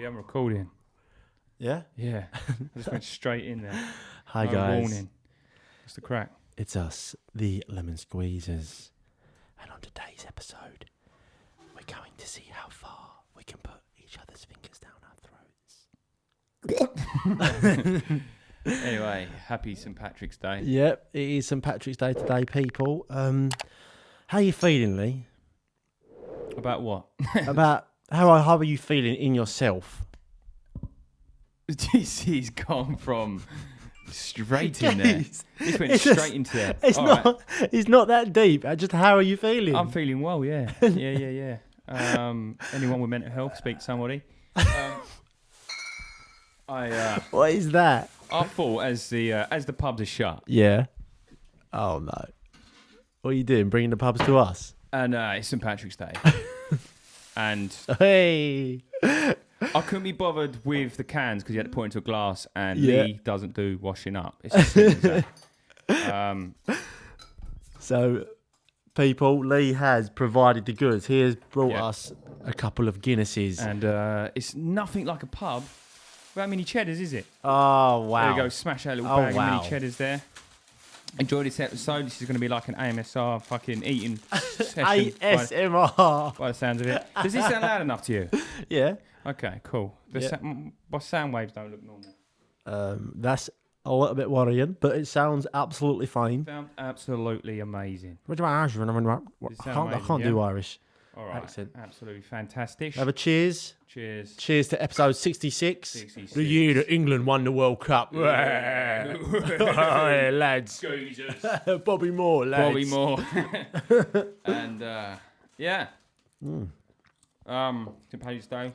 Yeah, I'm recording. Yeah? Yeah. I just went straight in there. Hi, No guys. warning. What's the crack? It's us, the Lemon Squeezers. And on today's episode, we're going to see how far we can put each other's fingers down our throats. Anyway, happy St. Patrick's Day. Yep, it is St. Patrick's Day today, people. How are you feeling, Lee? About what? About how are you feeling in yourself? He's gone from straight in there. This went straight into there. It's not that deep. Just how are you feeling? I'm feeling well, yeah. Yeah. Anyone with mental health, speak to somebody. What is that? I thought as the pubs are shut. Yeah. Oh, no. What are you doing? Bringing the pubs to us? And it's St. Patrick's Day. And hey, I couldn't be bothered with the cans because you had to pour into a glass, and Yeah. Lee doesn't do washing up. It's as simple as that. So, people, Lee has provided the goods. He has brought Yeah. us a couple of Guinnesses. And it's nothing like a pub without mini cheddars, is it? Oh, wow. There we go. Smash that little Oh, bag wow. of mini cheddars there. Enjoy this episode. This is going to be like an AMSR fucking eating session ASMR. by the sounds of it. Does this sound loud enough to you? Yeah. Okay, cool. My sound waves don't look normal. That's a little bit worrying, but it sounds absolutely fine. Sound absolutely amazing. What do I ask you? I sound can't amazing, do yeah? Irish. All right. Accent. Absolutely fantastic. Have a cheers. Cheers. Cheers to episode 66. 66. The year that England won the World Cup. Yeah. Hey, lads. Jesus. Bobby Moore, lads. Bobby Moore. And yeah. St. Patrick's Day.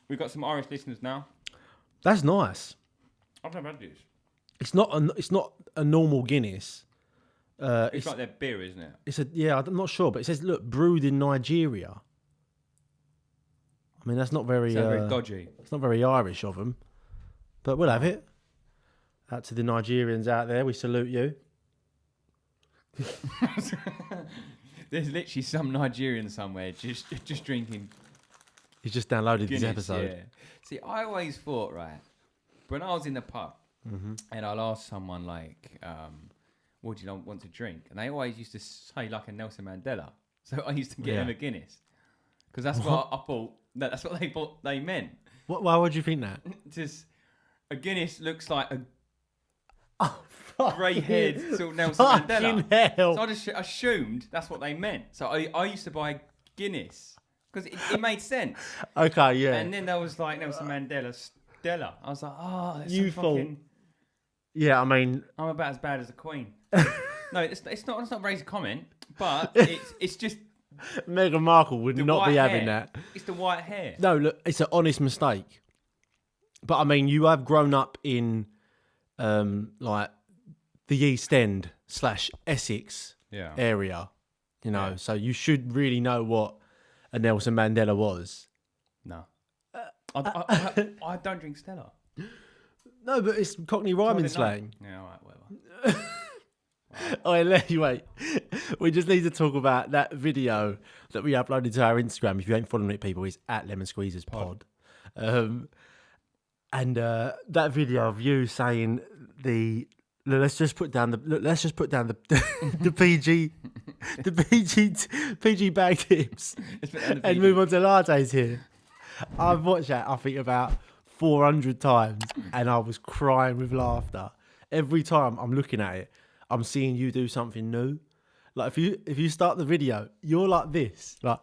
We've got some Irish listeners now. That's nice. I've never had this. It's not a normal Guinness. It's like their beer, isn't it? I'm not sure, but it says, look, brewed in Nigeria. I mean, that's not very... Sounds very dodgy. It's not very Irish of them. But we'll have it. Out to the Nigerians out there, we salute you. There's literally some Nigerian somewhere just drinking He's just downloaded Guinness, this episode. Yeah. See, I always thought, right, when I was in the pub and I'll ask someone like, what do you want to drink? And they always used to say like a Nelson Mandela. So I used to get them a Guinness. Because that's what I thought, that's what they thought they meant. Why would you think that? Just, a Guinness looks like a Oh, grey-haired sort of Nelson Mandela. Fucking hell. So I just assumed that's what they meant. So I used to buy Guinness because it made sense. Okay, yeah. And then there was like Nelson Mandela Stella. I was like, oh, that's You some thought- fucking... Yeah, I mean... I'm about as bad as a queen. No, it's not a racist comment, but it's just Meghan Markle would the not white be having hair. that. It's the white hair. No, look, it's an honest mistake. But I mean, you have grown up in like the East End / Essex area, you know, Yeah. so you should really know what a Nelson Mandela was. No. I don't drink Stella. No, but it's Cockney rhyming I slang. Yeah, all right, whatever. Oh, anyway, we just need to talk about that video that we uploaded to our Instagram. If you ain't following it, people, it's at Lemon Squeezers Pod. And that video of you saying let's just put down the PG bag tips and move on to lattes here. I've watched that I think about 400 times and I was crying with laughter every time I'm looking at it. I'm seeing you do something new. Like if you start the video, you're like this, like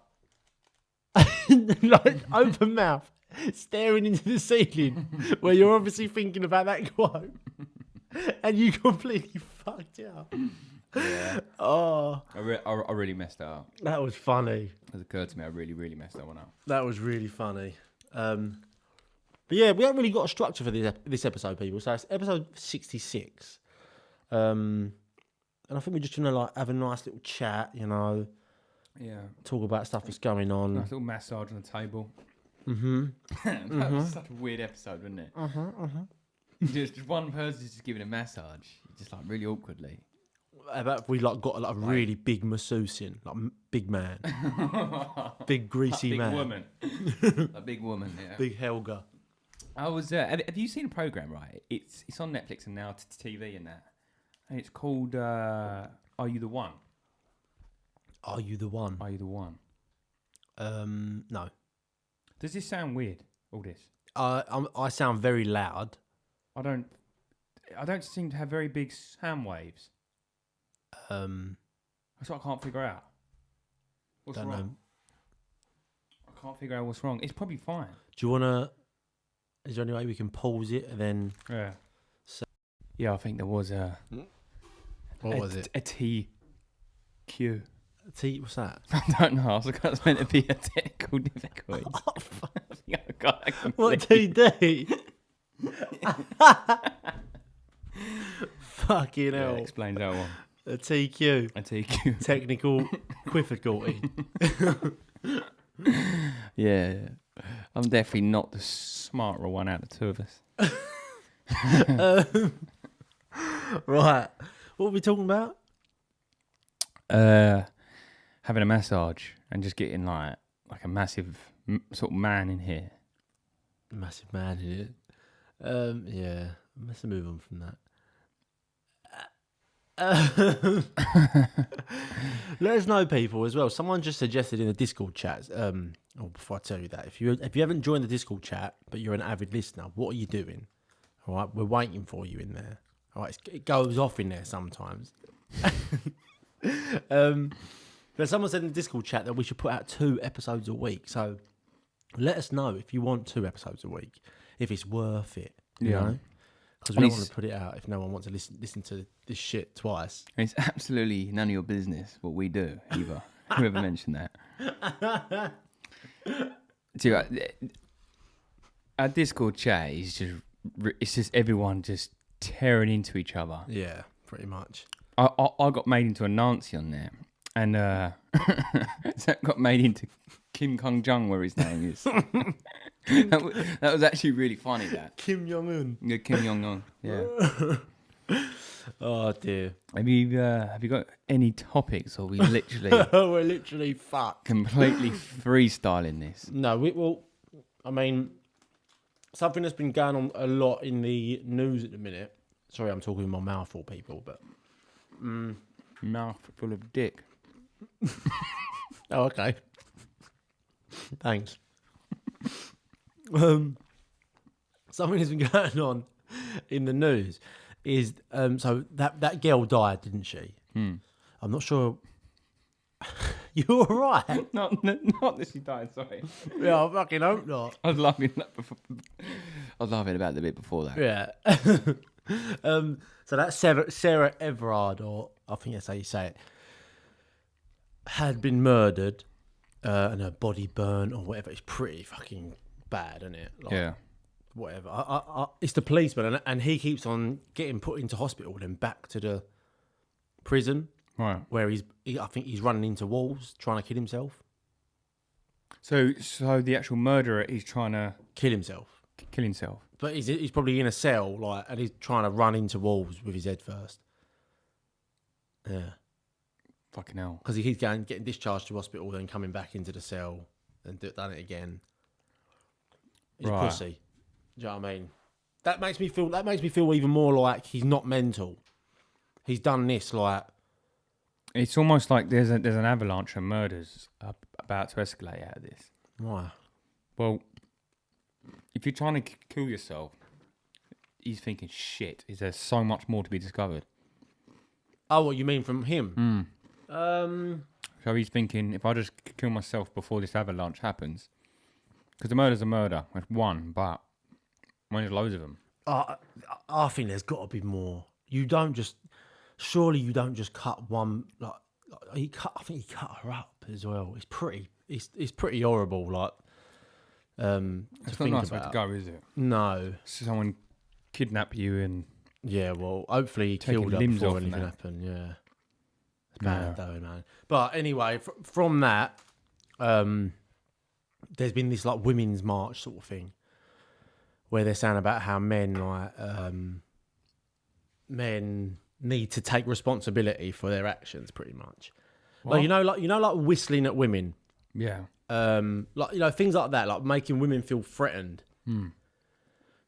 open mouth, staring into the ceiling, where you're obviously thinking about that quote, and you completely fucked it up. Yeah. Oh, I really messed that up. that was funny. It occurred to me, I really messed that one up. That was really funny. But yeah, we haven't really got a structure for this episode, people. So it's episode 66. And I think we're just gonna like have a nice little chat, you know. Yeah. Talk about stuff that's going on. Nice little massage on the table. Mm-hmm. Was such a weird episode, wasn't it? Just one person just giving a massage, just like really awkwardly. About we like got a really big masseuse in, like big man, big greasy big man, woman, a big woman, yeah. big Helga. I was. Have you seen a program? Right, it's on Netflix and now TV and that. And it's called "Are You the One?" Are you the one? Are you the one? No. Does this sound weird? All this? I sound very loud. I don't seem to have very big sound waves. That's what I can't figure out. What's wrong? Know. I can't figure out what's wrong. It's probably fine. Do you wanna? Is there any way we can pause it and then? Yeah. Yeah, I think there was a. What was it? A TQ. What's that? I don't know. I was like, it's meant to be a technical difficulty. Oh, fuck. What TD? Fucking hell. Explain that one. A TQ. A TQ. Technical difficulty. Yeah. I'm definitely not the smarter one out of the two of us. Right. What are we talking about? Having a massage and just getting like a massive sort of man in here. Massive man in it. Yeah. Let's move on from that. Let us know, people, as well. Someone just suggested in the Discord chat. Before I tell you that, if you haven't joined the Discord chat but you're an avid listener, what are you doing? All right, we're waiting for you in there. All right, it goes off in there sometimes. But someone said in the Discord chat that we should put out 2 episodes a week. So let us know if you want 2 episodes a week, if it's worth it. You know? Because we don't want to put it out if no one wants to listen to this shit twice. It's absolutely none of your business what we do, either. Whoever mentioned that. So, our Discord chat is just everyone just tearing into each other. Yeah, pretty much. I got made into a Nancy on there, and Zach got made into Kim Kong Jong, where his name is. That was actually really funny. That Kim Jong Un. Yeah, Kim Jong Un. Yeah. Oh dear. Have you got any topics, or we literally? We're literally fucked. Completely freestyling this. No, I mean, something that's been going on a lot in the news at the minute. Sorry, I'm talking with my mouth full, people, but mouth full of dick. Oh, okay. Thanks. Something that's been going on in the news is so that girl died, didn't she? I'm not sure. You all right? Not that she died. Sorry. Yeah, I fucking hope not. I was laughing about the bit before that. Yeah. So that Sarah Everard, or I think that's how you say it, had been murdered and her body burnt or whatever. It's pretty fucking bad, isn't it? Like, yeah. Whatever. It's the policeman, and he keeps on getting put into hospital and back to the prison, right? Where I think he's running into walls trying to kill himself. So the actual murderer is trying to kill himself. But he's probably in a cell, like, and he's trying to run into walls with his head first. Yeah. Fucking hell. Because he keeps getting discharged to hospital, then coming back into the cell and done it again. He's a pussy. Do you know what I mean? That makes me feel even more like he's not mental. He's done this like. It's almost like there's an avalanche of murders about to escalate out of this. Why? Well, if you're trying to kill yourself, he's thinking, shit, is there so much more to be discovered? Oh, what you mean from him? So he's thinking, if I just kill myself before this avalanche happens, because the murder's a murder, it's one, but when there's loads of them. I think there's got to be more. Surely you don't just cut one. Like I think he cut her up as well. It's pretty horrible. Like, it's not a nice way to go, is it? No. Someone kidnap you and yeah. Well, hopefully he killed her before anything happened. Yeah. It's bad though, man. But anyway, from that, there's been this like women's march sort of thing, where they're saying about how men need to take responsibility for their actions, pretty much. What? Like whistling at women. Yeah. Things like that, like making women feel threatened.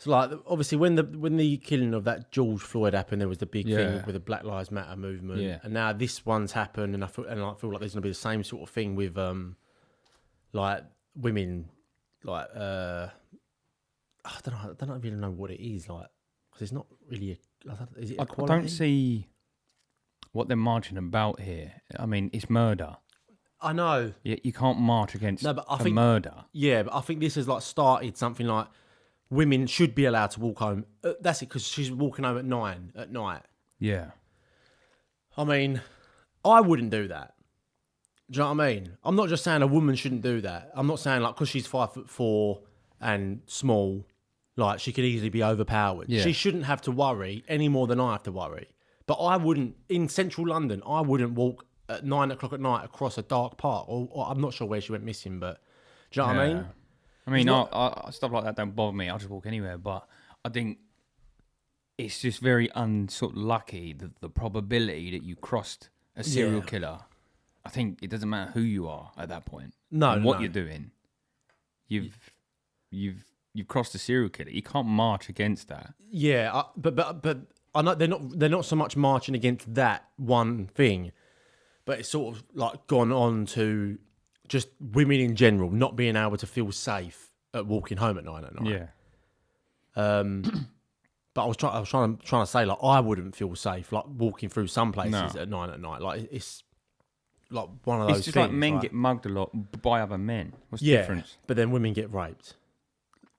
So like obviously when the killing of that George Floyd happened, there was the big thing with the Black Lives Matter movement. Yeah. And now this one's happened, and I feel like there's gonna be the same sort of thing with like women, like I don't really know what it is like, because it's not really is it equality? I don't see what they're marching about here. I mean, it's murder. I know. You can't march against No, but I think murder. Yeah, but I think this has like started something like women should be allowed to walk home. That's it, because she's walking home at 9 at night. Yeah. I mean, I wouldn't do that. Do you know what I mean? I'm not just saying a woman shouldn't do that. I'm not saying like because she's 5'4" and small, like she could easily be overpowered. Yeah. She shouldn't have to worry any more than I have to worry. But I wouldn't, in central London, I wouldn't walk at 9 o'clock at night across a dark park. Or I'm not sure where she went missing, but do you know what I mean? I mean, I stuff like that don't bother me. I'll just walk anywhere. But I think it's just very sort of lucky that the probability that you crossed a serial killer. I think it doesn't matter who you are at that point. No, and what you're doing. You've crossed a serial killer. You can't march against that. Yeah, but I know they're not so much marching against that one thing, but it's sort of like gone on to just women in general not being able to feel safe at walking home at 9 at night. Yeah. But I was trying to say like I wouldn't feel safe like walking through some places at 9 at night. Like it's like one of those. It's just things, like men get mugged a lot by other men. What's the difference? But then women get raped.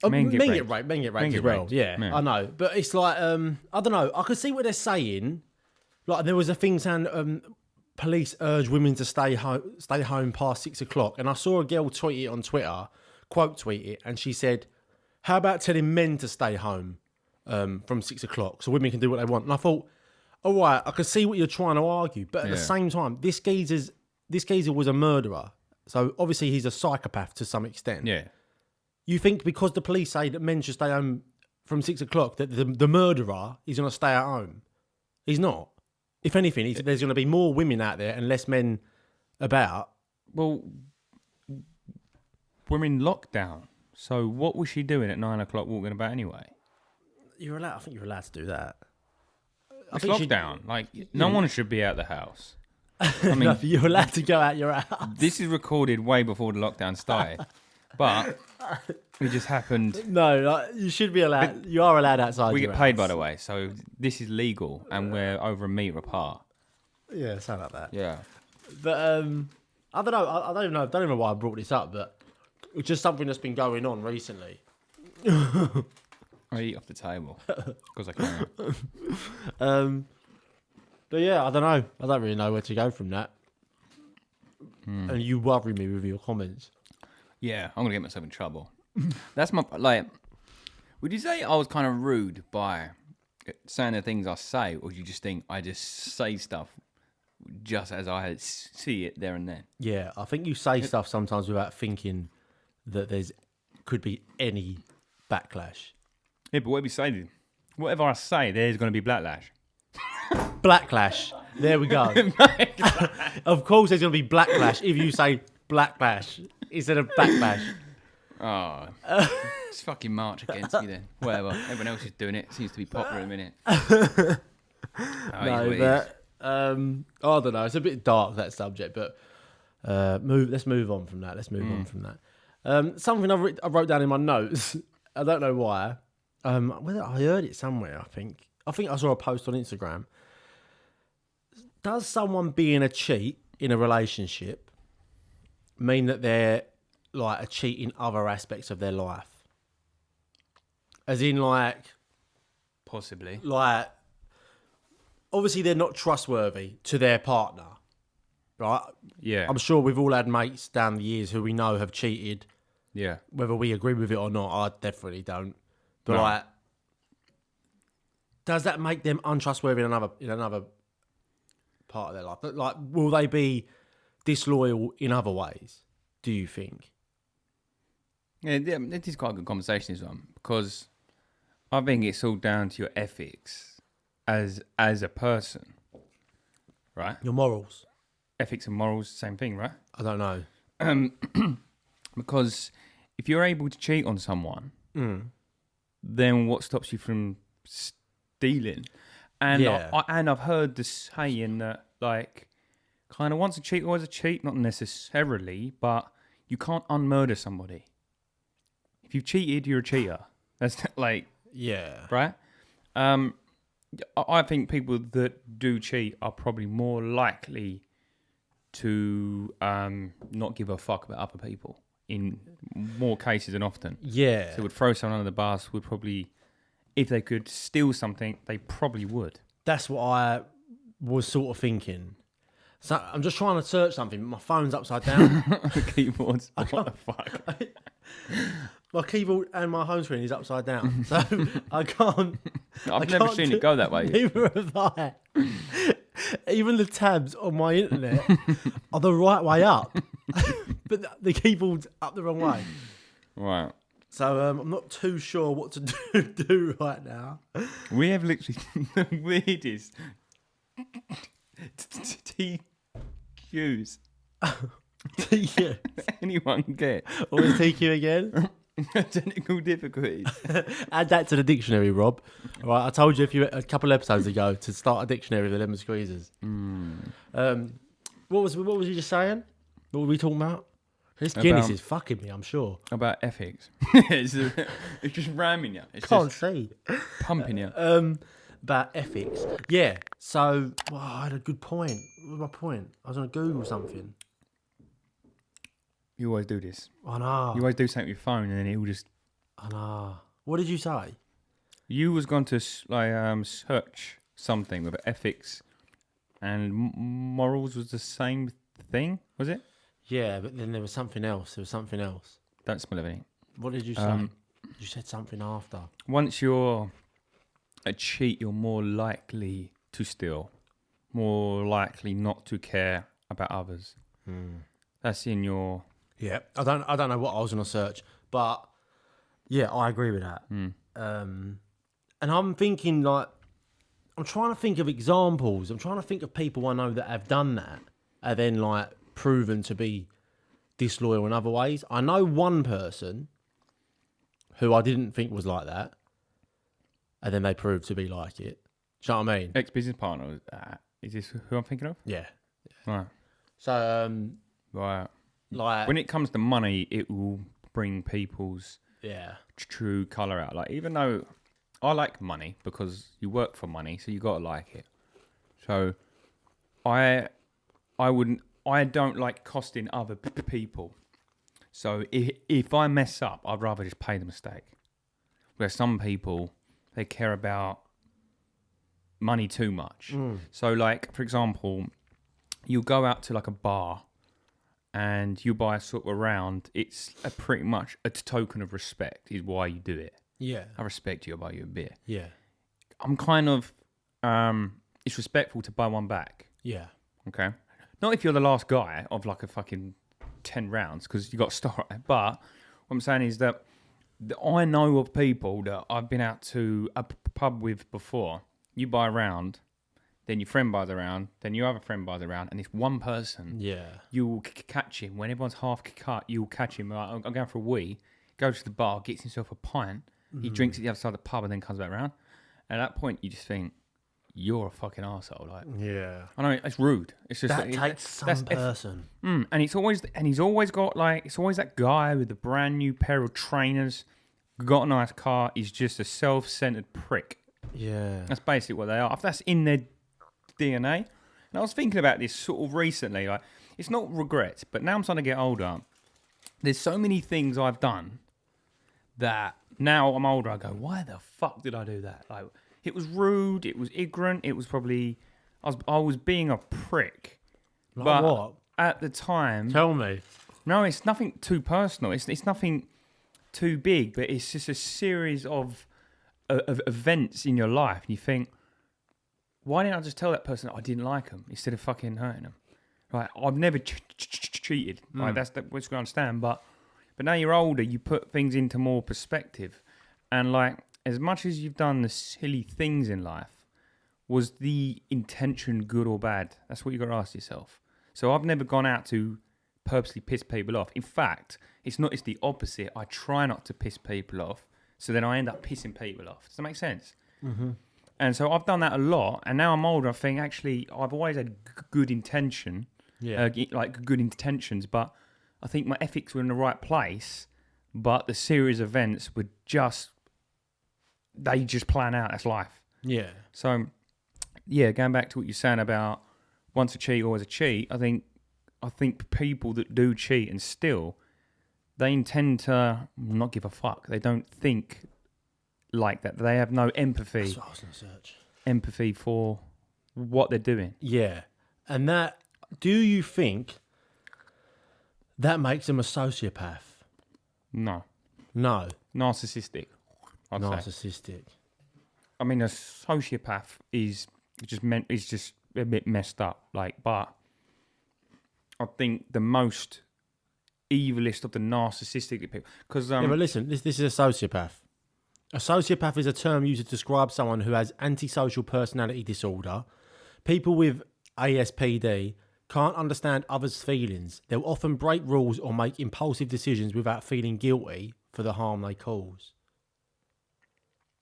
Men get raped. Men get raped as well. raped. Yeah, I know. But it's like I don't know. I could see what they're saying. Like there was a thing saying police urge women to stay home past 6 o'clock, and I saw a girl tweet it on Twitter, quote tweet it, and she said, "How about telling men to stay home from 6 o'clock so women can do what they want?" And I thought, all right, I can see what you're trying to argue, but at the same time, this geezer was a murderer, so obviously he's a psychopath to some extent. Yeah. You think because the police say that men should stay home from 6 o'clock that the murderer is going to stay at home? He's not. If anything, there's going to be more women out there and less men about. Well, we're in lockdown, so what was she doing at 9 o'clock walking about anyway? I think you're allowed to do that. It's lockdown. No one should be out the house. I mean, no, you're allowed to go out your house. This is recorded way before the lockdown started, but it just happened. No, you should be allowed. You are allowed outside. We your get paid, house. by the way, so this is legal, and we're over a metre apart. Yeah, something like that. Yeah, but I don't know. I don't even know why I brought this up, but it's just something that's been going on recently. I eat off the table because I can. But yeah, I don't know. I don't really know where to go from that. And you worry me with your comments. Yeah, I'm gonna get myself in trouble. That's my Would you say I was kind of rude by saying the things I say, or do you just think I just say stuff just as I see it there and then? Yeah, I think you say stuff sometimes without thinking that could be any backlash. Yeah, but whatever I say, there's going to be backlash. Blacklash. There we go. Of course, there's going to be backlash if you say blacklash instead of backlash. Oh, it's fucking march against me then. Whatever. Everyone else is doing it. Seems to be popular in a minute. No, but I don't know. It's a bit dark, that subject, but let's move on from that. Something I wrote down in my notes. I don't know why. I heard it somewhere. I think I saw a post on Instagram. Does someone being a cheat in a relationship mean that they're like a cheat in other aspects of their life? As in, like, possibly, like, obviously they're not trustworthy to their partner, right? Yeah, I'm sure we've all had mates down the years who we know have cheated. Yeah, whether we agree with it or not, I definitely don't. But no. like, does that make them untrustworthy in another part of their life? But like, will they be disloyal in other ways? Do you think? Yeah, it is quite a good conversation, this one, because I think it's all down to your ethics as a person, right? Your morals. Ethics and morals, same thing, right? I don't know. Because if you're able to cheat on someone, then what stops you from stealing? And I've heard the saying that like kind of once a cheat, always a cheat. Not necessarily, but you can't unmurder somebody. If you've cheated, you're a cheater. That's like right. I think people that do cheat are probably more likely to not give a fuck about other people in more cases than often. Yeah. So would throw someone under the bus, would probably, if they could steal something, they probably would. That's what I was sort of thinking. So I'm just trying to search something, but my phone's upside down. The keyboard's, what the fuck? My keyboard and my home screen is upside down, so I can't. I've never seen it go that way. Neither have I. Even the tabs on my internet are the right way up, but the keyboard's up the wrong way. Right. So I'm not too sure what to do right now. We have literally the weirdest TQs. TQ. Anyone get. What is TQ again? Technical difficulties. Add that to the dictionary, Rob. All right, I told you a couple of episodes ago to start a dictionary of the lemon squeezers. What was you just saying? What were we talking about? This Guinness is fucking me, I'm sure. About ethics. It's just ramming you. It's Can't just see. pumping you. About ethics. Yeah, so I had a good point. What was my point? I was going to Google something. You always do this. I know. You always do something with your phone and then it will just... I know. What did you say? You was going to search something with ethics and morals was the same thing, was it? Yeah, but then there was something else. Don't smell of anything. What did you say? You said something after. Once you're a cheat, you're more likely to steal, more likely not to care about others. That's in your... Yeah, I don't know what I was going to search, but yeah, I agree with that. And I'm thinking like, I'm trying to think of examples. I'm trying to think of people I know that have done that and then like proven to be disloyal in other ways. I know one person who I didn't think was like that, and then they proved to be like it. Do you know what I mean? Ex-business partner. Is this who I'm thinking of? Yeah. Right. So, right. like when it comes to money, it will bring people's true colour out. Like, even though I like money because you work for money, so you gotta like it. So I don't like costing other people. So if I mess up, I'd rather just pay the mistake. Where some people, they care about money too much. So like, for example, you go out to like a bar and you buy a sort of a round, it's pretty much a token of respect is why you do it. Yeah. I respect you, I'll buy you a beer. Yeah. I'm kind of, it's respectful to buy one back. Yeah. Okay? Not if you're the last guy of like a fucking 10 rounds, because you got to start. But what I'm saying is that I know of people that I've been out to a pub with before. You buy a round, then your friend buys a round, then your other friend buys a round, and it's one person. Yeah. You will catch him. When everyone's half cut, you'll catch him. Like, I'm going for a wee, goes to the bar, gets himself a pint, he drinks at the other side of the pub, and then comes back round. And at that point, you just think, you're a fucking arsehole. Like, yeah. I know, it's rude. It's just that takes some person. And he's always got like, it's always that guy with a brand new pair of trainers, got a nice car. He's just a self-centered prick. Yeah. That's basically what they are. If that's in their DNA. And I was thinking about this sort of recently. Like, it's not regret, but now I'm starting to get older. There's so many things I've done that now I'm older, I go, why the fuck did I do that? Like, it was rude, it was ignorant, it was probably, I was being a prick. Like but what? At the time... Tell me. No, it's nothing too personal. It's nothing too big, but it's just a series of events in your life. And you think, why didn't I just tell that person I didn't like them instead of fucking hurting them? Right? I've never cheated. Right? That's what you understand. But now you're older, you put things into more perspective. And like, as much as you've done the silly things in life, was the intention good or bad? That's what you got to ask yourself. So I've never gone out to purposely piss people off. In fact, it's the opposite. I try not to piss people off So then I end up pissing people off. Does that make sense? Mm-hmm. And so I've done that a lot. And now I'm older. I think actually I've always had good intention, like good intentions, but I think my ethics were in the right place. But the series of events were they just plan out. That's life. Yeah. So, going back to what you're saying about once a cheat, always a cheat. I think people that do cheat and still, they intend to not give a fuck. They don't think like that. They have no empathy. That's what I was going to search. Empathy for what they're doing. Yeah. And do you think that makes them a sociopath? No. Narcissistic. Narcissistic. I mean, a sociopath is just a bit messed up. But I think the most evilest of the narcissistic people. Because but listen, this is a sociopath. A sociopath is a term used to describe someone who has antisocial personality disorder. People with ASPD can't understand others' feelings. They'll often break rules or make impulsive decisions without feeling guilty for the harm they cause.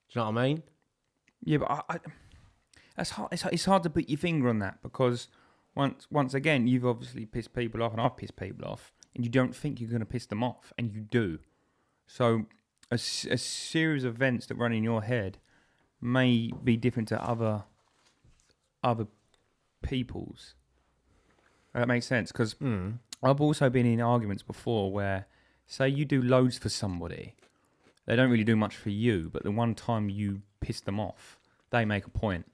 Do you know what I mean? Yeah, but that's hard. It's hard to put your finger on that because once again, you've obviously pissed people off, and I've pissed people off, and you don't think you're going to piss them off, and you do. So a series of events that run in your head may be different to other people's. That makes sense because I've also been in arguments before where, say, you do loads for somebody, they don't really do much for you, but the one time you piss them off, they make a point,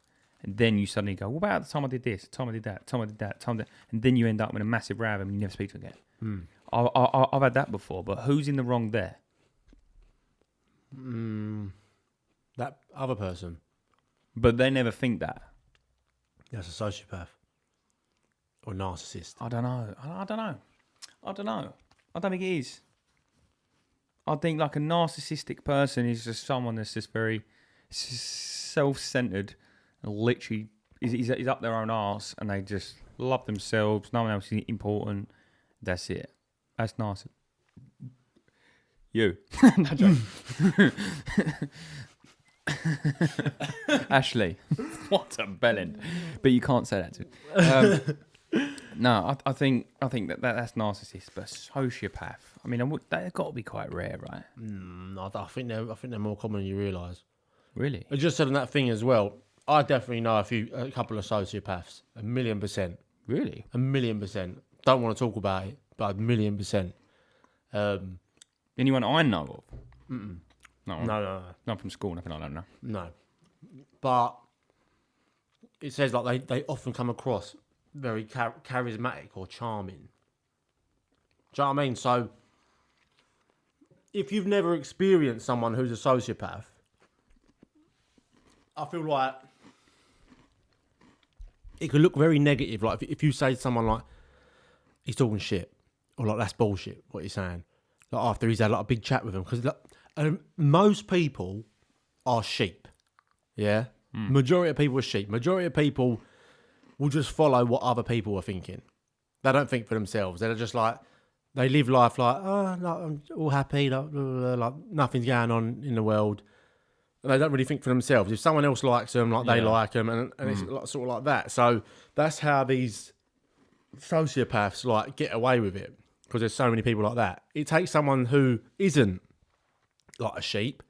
and then you suddenly go, "What about the time I did this? The time I did that? The time I did that? The time I did..." And then you end up with a massive row and you never speak to them again. I've had that before, but who's in the wrong there? That other person. But they never think that. That's a sociopath. Or narcissist. I don't know. I don't think it is. I think like a narcissistic person is just someone that's just very self-centered and literally is up their own arse and they just love themselves. No one else is important. That's it. That's nice. You. No joke. Ashley. What a bellend. But you can't say that to no, I think that's narcissist, but sociopath. I mean, they've got to be quite rare, right? I think they're more common than you realise. Really? I just said on that thing as well. I definitely know a couple of sociopaths. 1,000,000%. Really? 1,000,000%. Don't want to talk about it, but 1,000,000%. Anyone I know of? No. Not from school, nothing like that. No. But it says like they often come across very charismatic or charming. Do you know what I mean? So if you've never experienced someone who's a sociopath, I feel like it could look very negative. Like if you say to someone like, he's talking shit, or like that's bullshit, what he's saying, like after he's had like a big chat with him, because most people are sheep. Yeah? Majority of people are sheep. Majority of people will just follow what other people are thinking. They don't think for themselves. They're just like, they live life like, oh, like, I'm all happy, like nothing's going on in the world. And they don't really think for themselves. If someone else likes them, like they like them, and it's like, sort of like that. So that's how these sociopaths like get away with it, because there's so many people like that. It takes someone who isn't like a sheep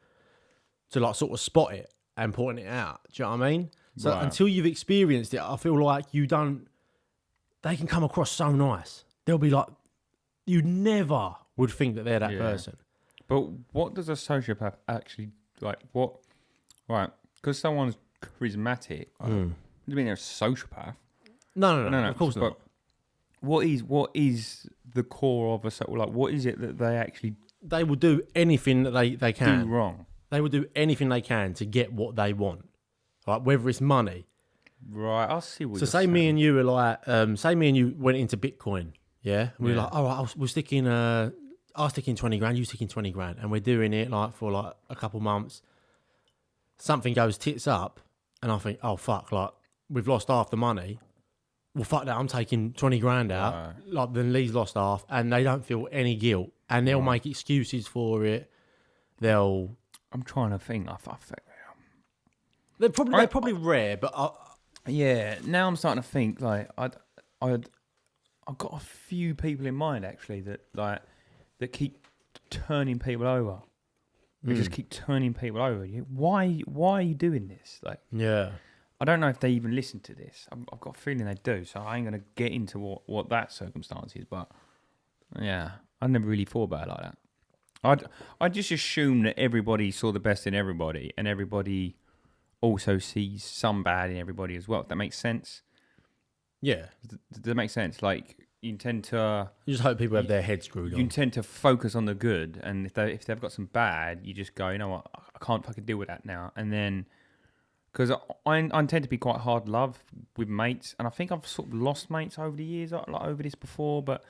to like sort of spot it and point it out. Do you know what I mean? So until you've experienced it, I feel like they can come across so nice. They'll be like, you never would think that they're that person. But what does a sociopath actually, like, what, right, because someone's charismatic, doesn't mean they're a sociopath. No, of course not. What is the core of a, like, what is it that they actually... They will do anything that they can. Do wrong. They will do anything they can to get what they want. Like, whether it's money. Right, I'll see what So say saying. Me and you were like, say me and you went into Bitcoin, yeah? And we were like, all right, we'll stick in, I'll stick in 20 grand, you stick in 20 grand. And we're doing it like for like a couple months. Something goes tits up and I think, oh fuck, like we've lost half the money. Well, fuck that, I'm taking 20 grand out. Right. Like then Lee's lost half and they don't feel any guilt. And they'll make excuses for it. They'll I'm trying to think. I think They're probably rare, but yeah. Now I'm starting to think like I've got a few people in mind actually that keep turning people over. They just keep turning people over. Why are you doing this? Like, yeah. I don't know if they even listen to this. I've got a feeling they do, so I ain't gonna get into what that circumstance is. But yeah, I never really thought about it like that. I just assume that everybody saw the best in everybody, and everybody also sees some bad in everybody as well. If that makes sense. Yeah. Does that make sense? Like you tend to. You just hope people have their heads screwed on. You tend to focus on the good, and if they've got some bad, you just go, you know what, I can't fucking deal with that now, and then. Because I tend to be quite hard love with mates, and I think I've sort of lost mates over the years, like over this before. But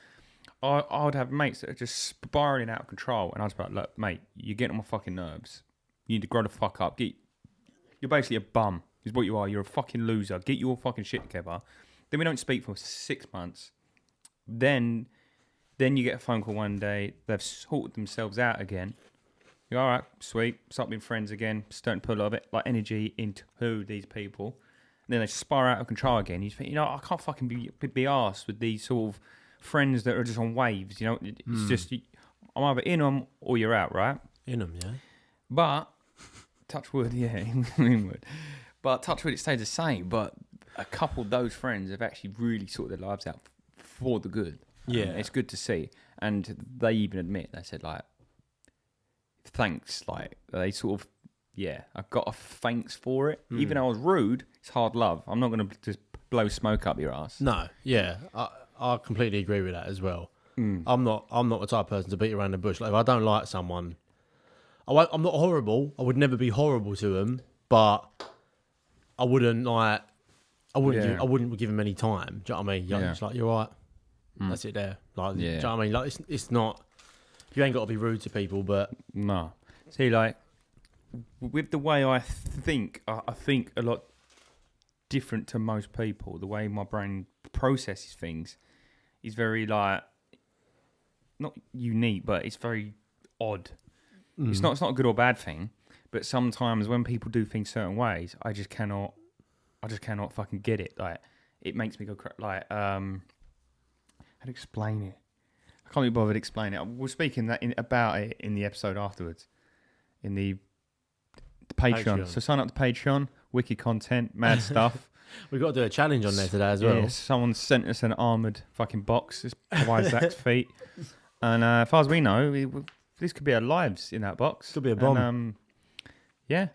I would have mates that are just spiraling out of control, and I was like, "Look, mate, you're getting on my fucking nerves. You need to grow the fuck up. You're basically a bum, is what you are. You're a fucking loser. Get your fucking shit together." Then we don't speak for 6 months. Then you get a phone call one day. They've sorted themselves out again. You're all right, sweet. Start being friends again. Starting to put a lot of energy into these people. And then they spiral out of control again. You think, I can't fucking be arsed with these sort of friends that are just on waves. It's just I'm either in them or you're out, right? In them, yeah. But touch wood, yeah, in wood. But touch wood, it stays the same. But a couple of those friends have actually really sorted their lives out for the good. Yeah, it's good to see. And they even admit, they said like. Thanks, like they sort of, I got a thanks for it. Even though I was rude, it's hard love. I'm not going to just blow smoke up your ass. No, yeah, I completely agree with that as well. I'm not the type of person to beat around the bush. Like if I don't like someone, I'm not horrible. I would never be horrible to them, but I wouldn't give them any time. Do you know what I mean? It's like you're right. That's it there. Like, do you know what I mean? Like it's not. You ain't got to be rude to people, but no. See, like with the way I think a lot different to most people. The way my brain processes things is very like not unique, but it's very odd. It's not a good or bad thing, but sometimes when people do things certain ways, I just cannot fucking get it. Like it makes me go like how to explain it. I can't be bothered explaining it. We're speaking about it in the episode afterwards, in the Patreon. So sign up to Patreon, wicked content, mad stuff. We've got to do a challenge on there today as well. Yeah, someone sent us an armoured fucking box. It's by Zach's feet. And as far as we know, this could be our lives in that box. Could be a bomb. And, yeah.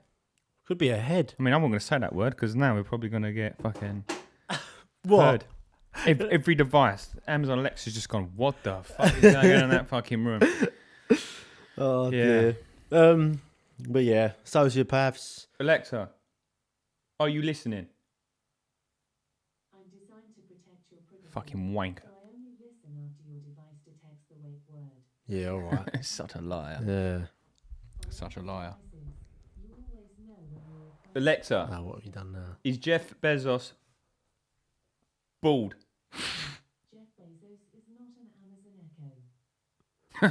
Could be a head. I mean, I'm not going to say that word because now we're probably going to get fucking what? heard. Every device, Amazon Alexa's just gone, what the fuck is going on in that fucking room? Oh, dear. But yeah, sociopaths. Alexa, are you listening? I'm designed to protect your privacy. Fucking wanker. So I only listen after your device detects the wake word. Yeah, all right. Such a liar. Yeah. Such a liar. You always know when you're Alexa, Oh, what have you done now? is Jeff Bezos bald? Jeff Bezos is not an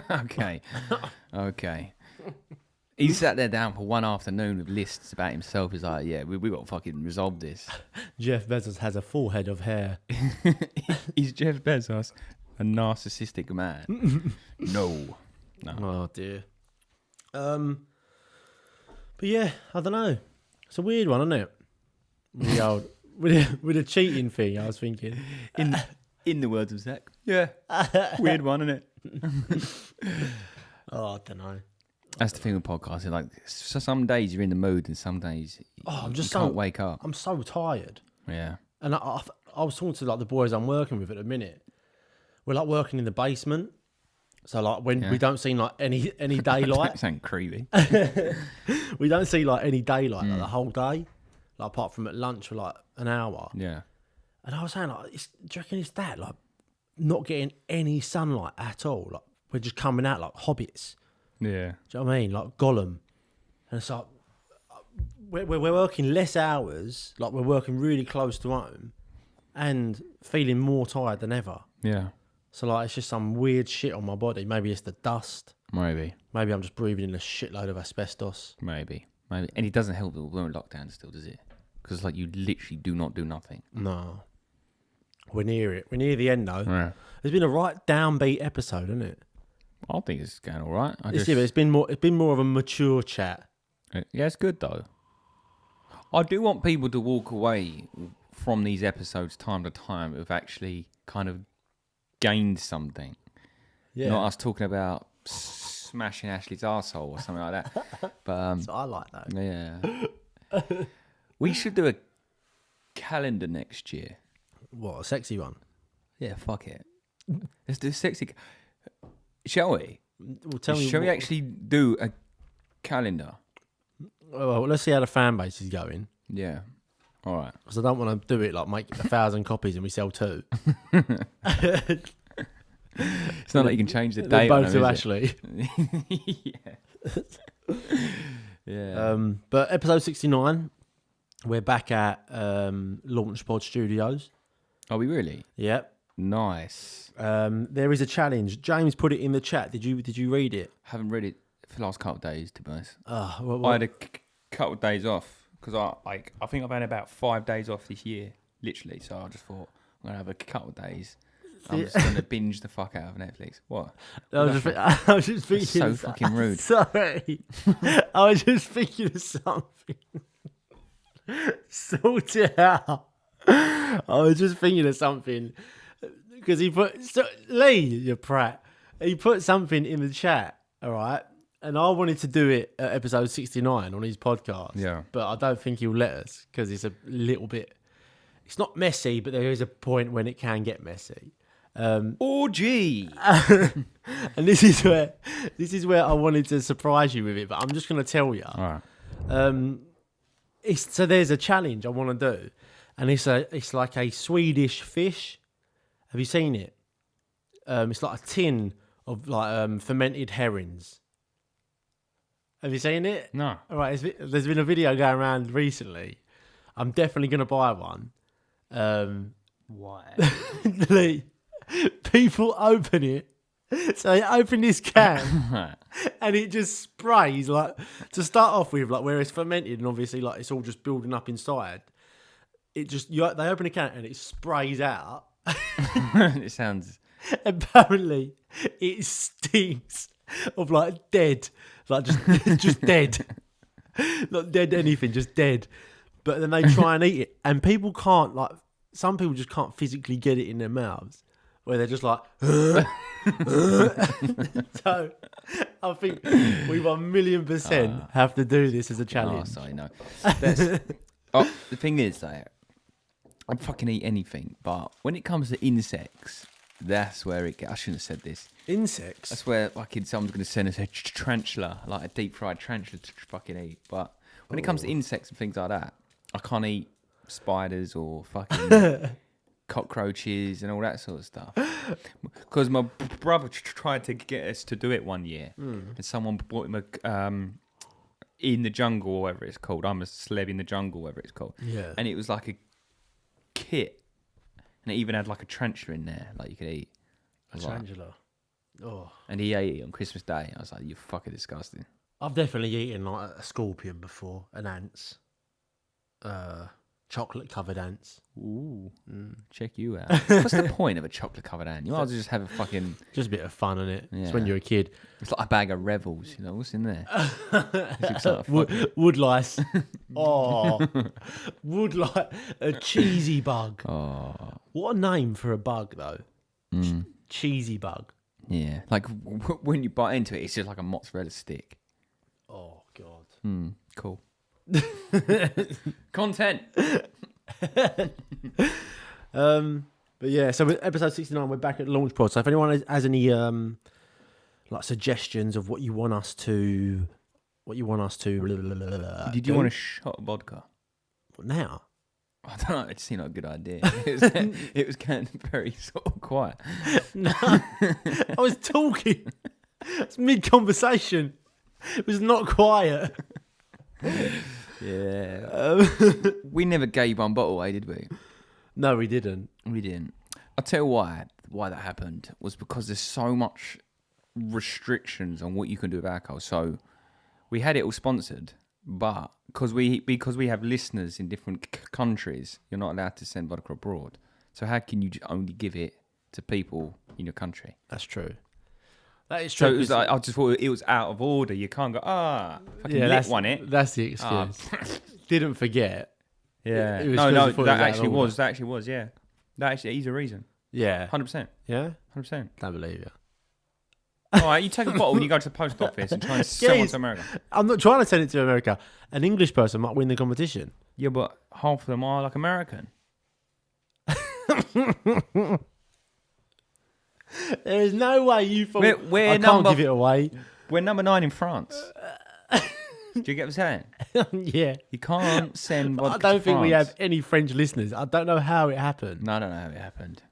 Amazon Echo. Okay. He sat there down for one afternoon with lists about himself. He's like, yeah, we got to fucking resolve this. Jeff Bezos has a full head of hair. Is Jeff Bezos a narcissistic man? No. Oh dear. But yeah, I don't know. It's a weird one, isn't it? The old with a cheating thing. I was thinking. In the words of Zach. Yeah. Weird one, isn't it? Oh, I don't know. That's the thing with podcasts. Like, so some days you're in the mood, and some days you can't wake up. I'm so tired. Yeah. And I was talking to like the boys I'm working with at the minute. We're like working in the basement, so like when we don't see like any daylight. Sound creepy. We don't see like any daylight like the whole day, like apart from at lunch for like an hour. Yeah. And I was saying like, do you reckon it's that like not getting any sunlight at all? Like we're just coming out like hobbits. Yeah. Do you know what I mean? Like Gollum. And it's like we're working less hours, like we're working really close to home, and feeling more tired than ever. Yeah. So like it's just some weird shit on my body. Maybe it's the dust. Maybe. Maybe I'm just breathing in a shitload of asbestos. Maybe. And it doesn't help that we're in lockdown still, does it? Because like you literally do not do nothing. No. We're near it. We're near the end though. Yeah. It's been a right downbeat episode, hasn't it? I think it's going all right. It's been more of a mature chat. Yeah, it's good though. I do want people to walk away from these episodes time to time with actually kind of gained something. Yeah. Not us talking about smashing Ashley's arsehole or something like that. But So I like that. yeah. We should do a calendar next year. What, a sexy one? Yeah, fuck it. Let's do a sexy. Shall we? Well, tell me. Shall we actually do a calendar? Well, let's see how the fan base is going. Yeah. All right. Because I don't want to do it like make 1,000 copies and we sell 2. It's not like you can change the date. Both to Ashley. Yeah. Yeah. But episode 69, we're back at Launchpod Studios. Are we really? Yep. Nice. There is a challenge. James put it in the chat. Did you read it? Haven't read it for the last couple of days, to be honest. What? I had a couple of days off because I think I've had about 5 days off this year, literally. So I just thought I'm gonna have a couple of days. I'm just gonna binge the fuck out of Netflix. What? I was just thinking. So fucking rude. Sorry. I was just thinking of something. Sort it out. I was just thinking of something because he put Lee, you prat. He put something in the chat. All right. And I wanted to do it at episode 69 on his podcast. Yeah. But I don't think he'll let us because it's a little bit. It's not messy, but there is a point when it can get messy. Orgy. And this is where I wanted to surprise you with it, but I'm just going to tell you. All right. So there's a challenge I want to do, and it's like a Swedish fish. Have you seen it? It's like a tin of like fermented herrings. Have you seen it? No. All right. There's been a video going around recently. I'm definitely going to buy one. Why? People open it. So they open this can and it just sprays, like, to start off with, like, where it's fermented and obviously like it's all just building up inside. They open a can and it sprays out. It sounds. Apparently it stinks of like dead, like just dead. Not dead anything, just dead. But then they try and eat it, and people can't, like, some people just can't physically get it in their mouths, where they're just like, so I think we 1,000,000% have to do this as a challenge. Oh, sorry, no. The thing is, like, I'd fucking eat anything, but when it comes to insects, that's where it gets. I shouldn't have said this. Insects? That's where fucking someone's going to send us a tarantula, like a deep fried tarantula to fucking eat. But when it comes to insects and things like that, I can't eat spiders or fucking cockroaches and all that sort of stuff. Because my brother tried to get us to do it one year, and someone brought him a in the jungle, or whatever it's called. I'm a celeb in the jungle, whatever it's called. Yeah. And it was like a kit, and it even had like a tarantula in there, like you could eat. A tarantula. Oh. And he ate it on Christmas Day. I was like, "You're fucking disgusting." I've definitely eaten like a scorpion before, an ants. Chocolate covered ants. Ooh, check you out. What's the point of a chocolate covered ant? You might as well just have a fucking. Just a bit of fun in it. Yeah. It's when you're a kid. It's like a bag of Revels. You know what's in there? Wood lice. Oh, wood lice. A cheesy bug. Oh, What a name for a bug though. Cheesy bug. yeah. Like when you bite into it, it's just like a mozzarella stick. Oh God. Cool. Content. But yeah, so with episode 69, we're back at Launch Pod. So if anyone has any like suggestions of what you want us to Did you want a shot of vodka? What now? I don't know. It seemed like a good idea. It was kind of very sort of quiet. No, I was talking. It's mid-conversation. It was not quiet. Yeah. We never gave one bottle away, did we? No, we didn't. We didn't. I'll tell you why that happened was because there's so much restrictions on what you can do with alcohol. So we had it all sponsored, but because we have listeners in different countries, you're not allowed to send vodka abroad. So how can you only give it to people in your country? That's true. That is true. So it was like, I just thought it was out of order. You can't go, fucking lit one it. That's the excuse. Didn't forget. Yeah. It was No, because that actually was, yeah. That actually is a reason. Yeah. 100%. Yeah? 100%. Don't believe you. All right, you take a bottle when you go to the post office and try and sell one to America. I'm not trying to send it to America. An English person might win the competition. Yeah, but half of them are like American. There is no way you thought We're I can't give it away. We're number 9 in France. Do you get what I'm saying? Yeah. You can't send vodka I don't to think we France. have any French listeners. I don't know how it happened. No, I don't know how it happened.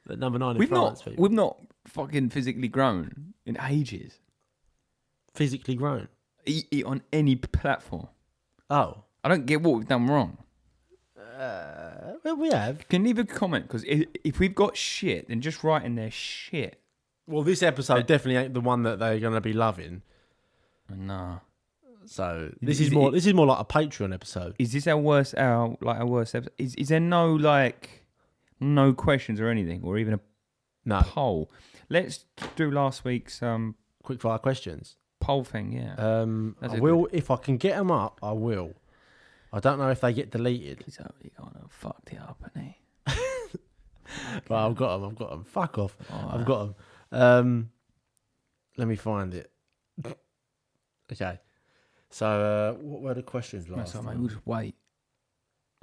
But number 9 in France. We've not fucking physically grown in ages. Physically grown. Eat on any platform. Oh. I don't get what we've done wrong. Well, we have. Can leave a comment, because if we've got shit, then just write in there shit. Well, this episode definitely ain't the one that they're going to be loving. No. So this is more like a Patreon episode. Is this our worst episode? Is there no questions or anything, or even a poll? Let's do last week's Quick fire questions. poll thing. Yeah. I will if I can get them up. I will. I don't know if they get deleted. He's already kind of fucked it up, hasn't he? But I've got them. Fuck off. Oh, I've got them. Let me find it. Okay. So, what were the questions last That's time? mate. We'll just wait.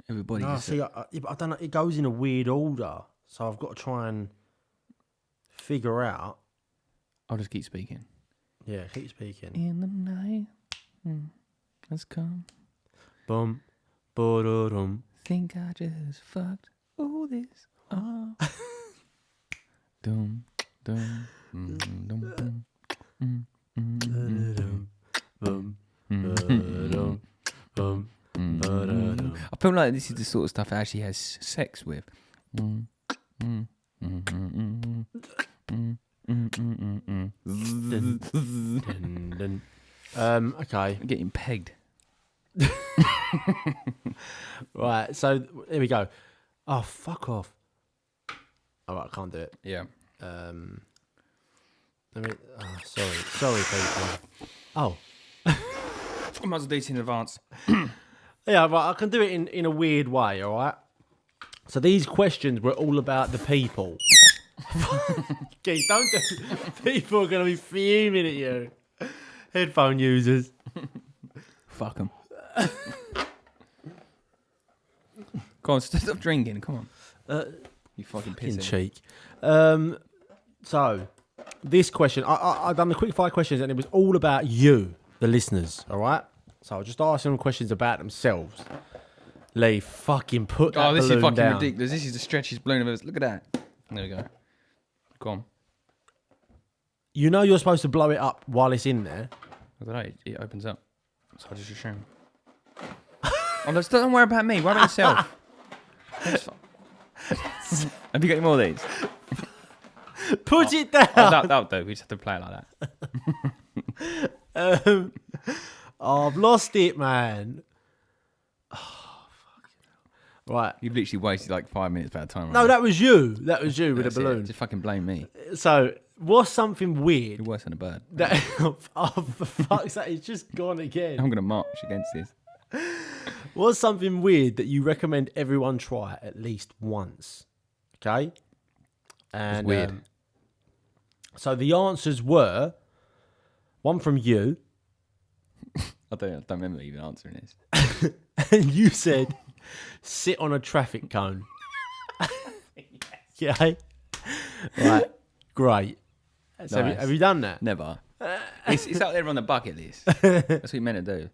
Everybody. No, just see, I don't know. It goes in a weird order, so I've got to try and figure out. I'll just keep speaking. Yeah, keep speaking. In the night, let's come. Bum, ba-da-dum. Think I just fucked all this up. Dum, dum, dum, dum, Ba-da-dum, bum, ba-da-dum, bum, ba-da-dum. I feel like this is the sort of stuff I actually has sex with. Dun, dun. Okay. I'm getting pegged. Right, so here we go. Oh, fuck off. All right, I can't do it. Yeah. Let me. Oh, sorry, people. Oh, I might as well do it in advance. yeah, right. I can do it in a weird way. All right. So these questions were all about the people. Keith, don't do. People are going to be fuming at you. Headphone users. Fuck them. Go on, stop drinking. Come on. You fucking In pissing. cheek. So this question, I done the quick fire questions, and it was all about you, the listeners. All right. So I'll just ask them questions about themselves. Lee, fucking put that This is balloon fucking down. ridiculous. This is the stretchiest balloon I've ever. Look at that. There we go. Go on. You know you're supposed to blow it up while it's in there. I don't know. It opens up. So I just assume. Don't worry about me. Worry about yourself. Have you got any more of these? Put it down. That'll do. We just have to play it like that. I've lost it, man. Oh, fuck. Right. You've literally wasted like 5 minutes about time. No, that was you. That was you with That's a balloon. it. Just fucking blame me. So, what's something weird? You're worse than a bird. That, oh, for fuck's sake, it's just gone again. I'm going to march against this. What's something weird that you recommend everyone try at least once? Okay? And weird. So the answers were one from you, I don't remember even answering this. and you said sit on a traffic cone. Yeah. Right. Great. So Nice. have you done that? Never. It's out there on the bucket list. That's what you're meant to do.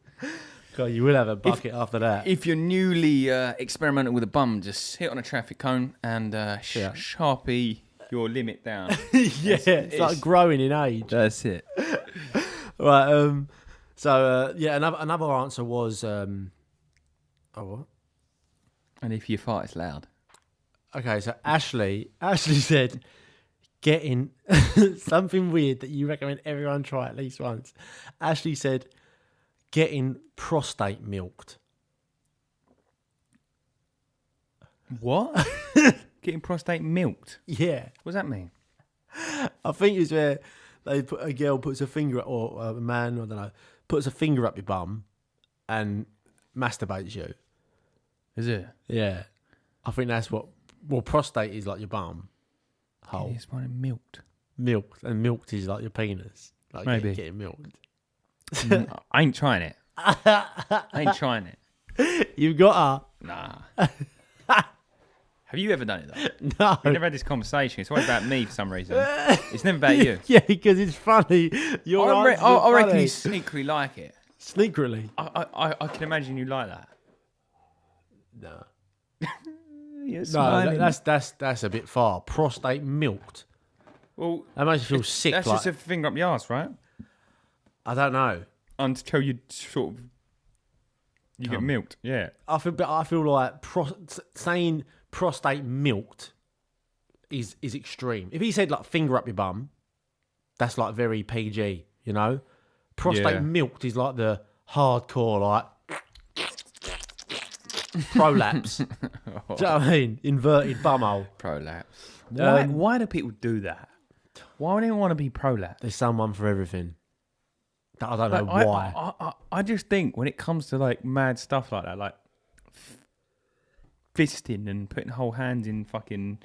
God, you will have a bucket after that. If you're newly experimenting with a bum, just sit on a traffic cone and Sharpie your limit down. Yeah, it's like growing in age. That's it. Right. So yeah, another answer was what? And if you fart, it's loud. Okay, so Ashley said getting something weird that you recommend everyone try at least once. Ashley said getting prostate milked. What? Getting prostate milked? Yeah. What does that mean? I think it's where a girl puts a finger, or a man, I don't know, puts a finger up your bum and masturbates you. Is it? Yeah. I think that's what, well, prostate is like your bum hole. It's one milked. Milked, and milked is like your penis. Like Maybe. getting milked. I ain't trying it. I ain't trying it. You've got Nah. Have you ever done it though? no. We've never had this conversation. It's always about me for some reason. It's never about you. Yeah, because it's funny. Your I answers are reckon funny. you secretly like it. Secretly. I can imagine you like that. No. You're No, smiling. that's a bit far. Prostate milked. Well, That makes you feel sick. that's Like, just a finger up the arse, right? I don't know. Until you sort of you get Come. milked. Yeah. I feel like saying prostate milked is extreme. If he said like finger up your bum, that's like very PG, you know. Prostate Yeah. milked is like the hardcore like prolapse. Do you know what I mean? Inverted bumhole. Prolapse. Um, Why do people do that? Why would anyone want to be prolapse? There's someone for everything. I don't know Like, why. I just think when it comes to like mad stuff like that, like fisting and putting whole hands in fucking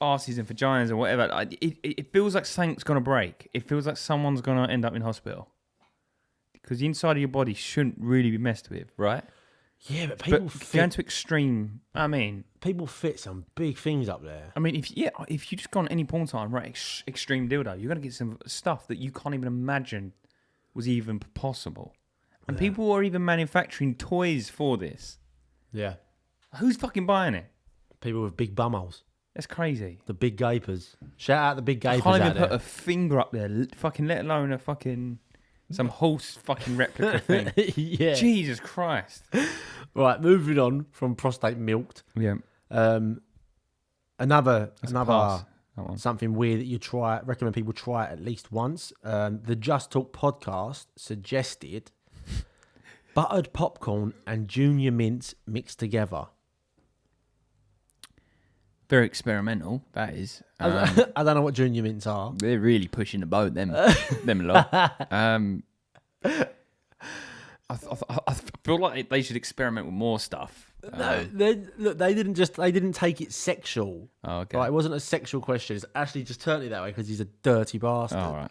arses and vaginas or whatever, like, it feels like something's gonna break. It feels like someone's gonna end up in hospital because the inside of your body shouldn't really be messed with, right? Yeah, but people But going fit. to extreme, I mean, People fit some big things up there. if you just go on any porn site and write extreme dildo, you're gonna get some stuff that you can't even imagine was even possible. And Yeah. people are even manufacturing toys for this. Yeah. Who's fucking buying it? People with big bumholes. That's crazy. The big gapers. Shout out the big I gapers can't out even put there. a finger up there, fucking let alone a fucking some horse fucking replica thing. Yeah. Jesus Christ. Right, moving on from prostate milked. Yeah. Another That's a pass, that one. something weird that you recommend people try it at least once. The Just Talk podcast suggested buttered popcorn and junior mints mixed together. Very experimental, that is. I don't know what junior mints are. They're really pushing the boat, them lot. I feel like they should experiment with more stuff. No, they didn't take it sexual. Oh, okay. Right, it wasn't a sexual question. It's actually just turned it that way because he's a dirty bastard. All right.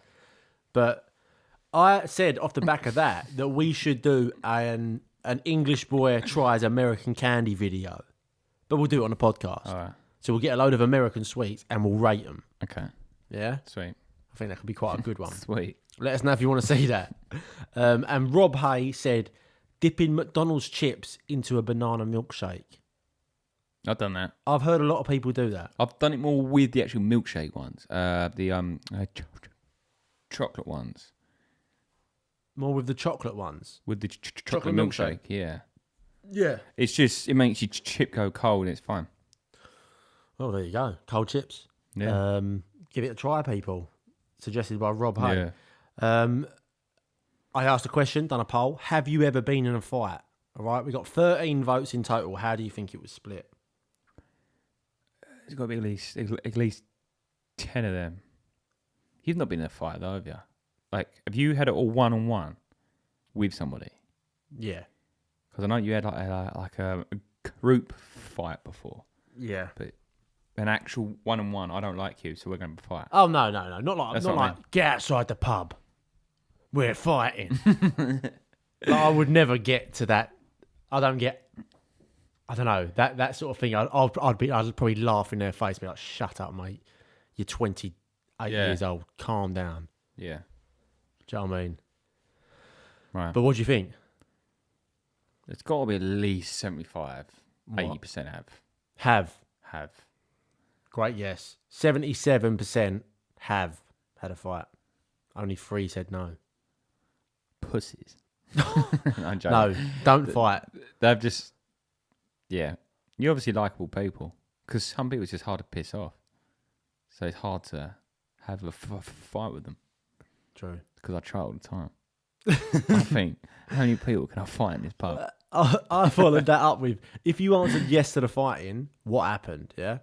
But I said off the back of that we should do an English boy tries American candy video, but we'll do it on a podcast. All right. So we'll get a load of American sweets and we'll rate them. Okay. Yeah, Sweet. I think that could be quite a good one. Sweet. Let us know if you want to see that. And Rob Hay said dipping McDonald's chips into a banana milkshake. I've done that. I've heard a lot of people do that. I've done it more with the actual milkshake ones. Chocolate ones. More with the chocolate ones. With the Chocolate chocolate milkshake. Yeah. Yeah. It's just, it makes your chip go cold and it's fine. Well, there you go. Cold chips. Yeah. Give it a try, people. Suggested by Rob Hay. Yeah. I asked a question, done a poll. Have you ever been in a fight? All right, we got 13 votes in total. How do you think it was split? There's got to be at least 10 of them. You've not been in a fight though, have you? Like, have you had it all one-on-one with somebody? Yeah. Because I know you had like a group fight before. Yeah. But an actual one-on-one, I don't like you, so we're going to fight. Oh, no. Not like, That's not what I like mean. get outside the pub. We're fighting. Like, I would never get to that. I don't know, that sort of thing. I'd probably laugh in their face, be like, shut up, mate. You're 28 years old. Calm down. Yeah. Do you know what I mean? Right. But what do you think? It's got to be at least 75, What? 80% have. Great, yes. 77% have had a fight. Only 3 said no. Pussies. I'm joking. No, don't fight. They've just, yeah. You're obviously likable people because some people it's just hard to piss off. so it's hard to have a fight with them. True. Because I try all the time. I think, how many people can I fight in this pub? I followed that up with, if you answered yes to the fighting, what happened? Yeah.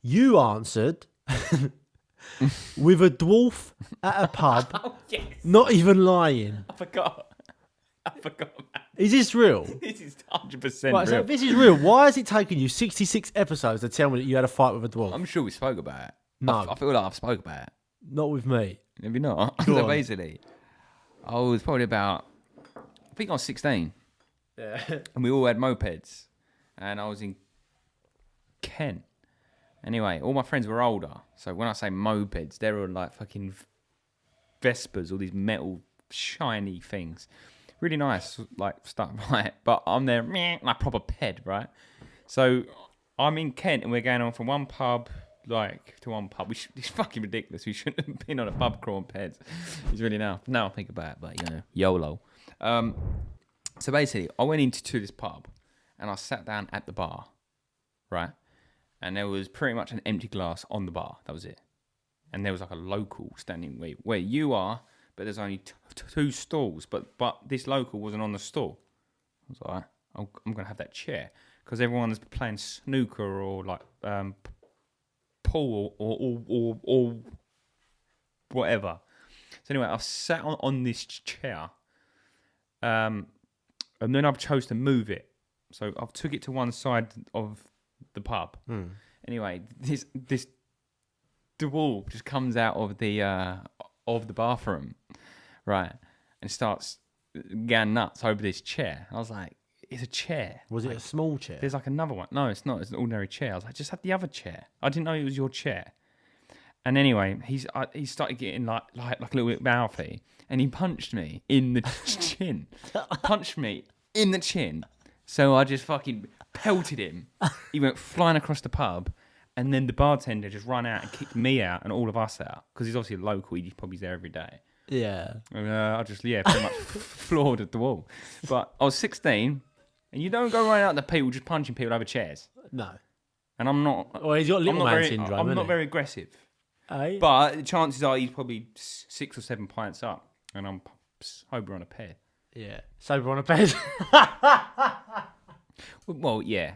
You answered with a dwarf at a pub. Oh, yes. Not even lying. I forgot. Is this real? This is 100% Right, real. so if this is real, why has it taken you 66 episodes to tell me that you had a fight with a dwarf? I'm sure we spoke about it. No. I feel like I've spoke about it. Not with me. Maybe not. Go So on. basically, I was probably about, I think I was 16. Yeah. And we all had mopeds. And I was in Kent. Anyway, all my friends were older. So when I say mopeds, they're all like fucking Vespers, all these metal shiny things. Really nice, like stuff, right? But I'm there, like proper ped, right? So I'm in Kent and we're going on from one pub to one pub. It's fucking ridiculous. We shouldn't have been on a pub crawl on peds. It's really now I think about it, but YOLO. So basically, I went into this pub and I sat down at the bar, right? And there was pretty much an empty glass on the bar. That was it. And there was like a local standing where you are, but there's only two stalls. But this local wasn't on the stall. I was like, I'm going to have that chair. Because everyone's playing snooker or like pool or whatever. So anyway, I sat on this chair. And then I've chose to move it. So I've took it to one side of the pub. Anyway, this dwarf just comes out of the bathroom, right, and starts going nuts over this chair. I was like, it's a chair. Was it a small chair? There's like another one. No, it's not. It's an ordinary chair. I was like, just have the other chair. I didn't know it was your chair. And anyway, he started getting like a little bit mouthy, and he punched me in the chin. Punched me in the chin. So I just fucking pelted him. He went flying across the pub, and then the bartender just ran out and kicked me out and all of us out because he's obviously a local. He's probably there every day. Yeah. And I just pretty much floored at the wall. But I was 16, and you don't go right out to people just punching people over chairs. No. And I'm not. Well, he's got little man syndrome. I'm hasn't not he? very aggressive. Eh? But the chances are he's probably 6 or 7 pints up, and I'm sober on a pair. Yeah. Sober on a bed. Well, yeah.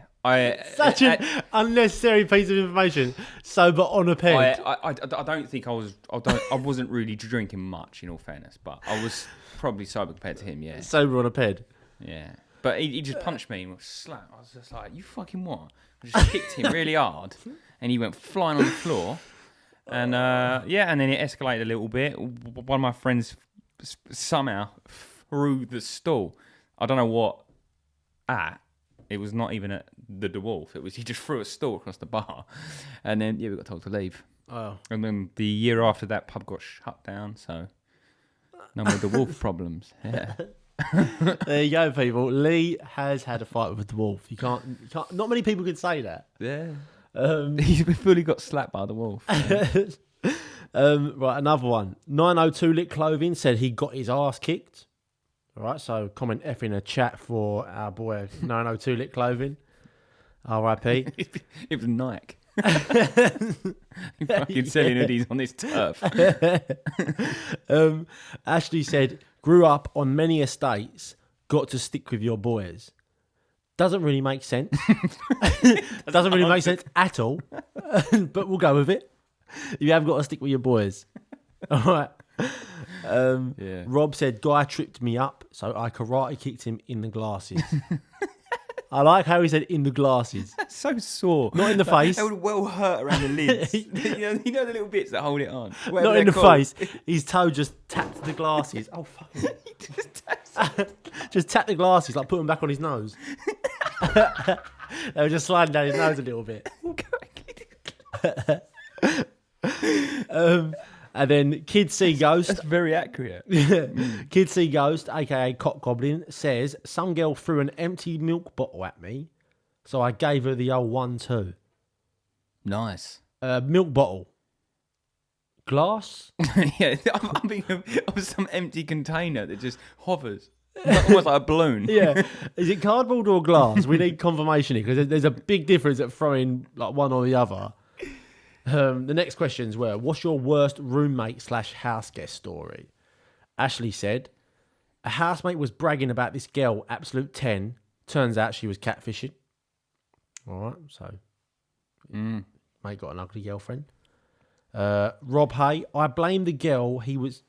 Such an unnecessary piece of information. Sober on a ped. I don't think I wasn't really drinking much, in all fairness, but I was probably sober compared to him. Yeah. Sober on a ped. Yeah. But he just punched me and was slap. I was just like, you fucking what? I just kicked him really hard, and he went flying on the floor. And and then it escalated a little bit. One of my friends somehow threw the stool. I don't know what at. It was not even at the dwarf. He just threw a stool across the bar. And then, we got told to leave. Oh. And then the year after that, pub got shut down. So, no more dwarf problems. Yeah. There you go, people. Lee has had a fight with a dwarf. You can't. Not many people can say that. Yeah. He fully got slapped by the wolf. Yeah. Right, another one. 902 Lit Clothing said he got his ass kicked. All right, so comment F in a chat for our boy 902 Lit Clothing. R.I.P. It was Nike. Fucking selling hoodies on this turf. Ashley said, grew up on many estates, got to stick with your boys. Doesn't really make sense. Doesn't really make sense at all. But we'll go with it. You have got to stick with your boys. All right. Rob said, guy tripped me up, so I karate kicked him in the glasses. I like how he said in the glasses. That's so sore. Not in the face. That would well hurt around the lids. you know the little bits that hold it on. Not in the face. His toe just tapped the glasses. Oh, fuck it. Just tapped the glasses, like put them back on his nose. They were just sliding down his nose a little bit. And then Kid See Ghost. That's very accurate. Kid See Ghost, aka Cock Goblin, says some girl threw an empty milk bottle at me, so I gave her the old 1-2. Nice. Milk bottle. Glass? Yeah, I'm thinking of some empty container that just hovers. Almost like a balloon. Yeah. Is it cardboard or glass? We need confirmation here because there's a big difference at throwing like one or the other. The next questions were, what's your worst roommate / house guest story? Ashley said, a housemate was bragging about this girl, absolute 10. Turns out she was catfishing. All right, so mate got an ugly girlfriend. Rob Hay, I blame the girl. What?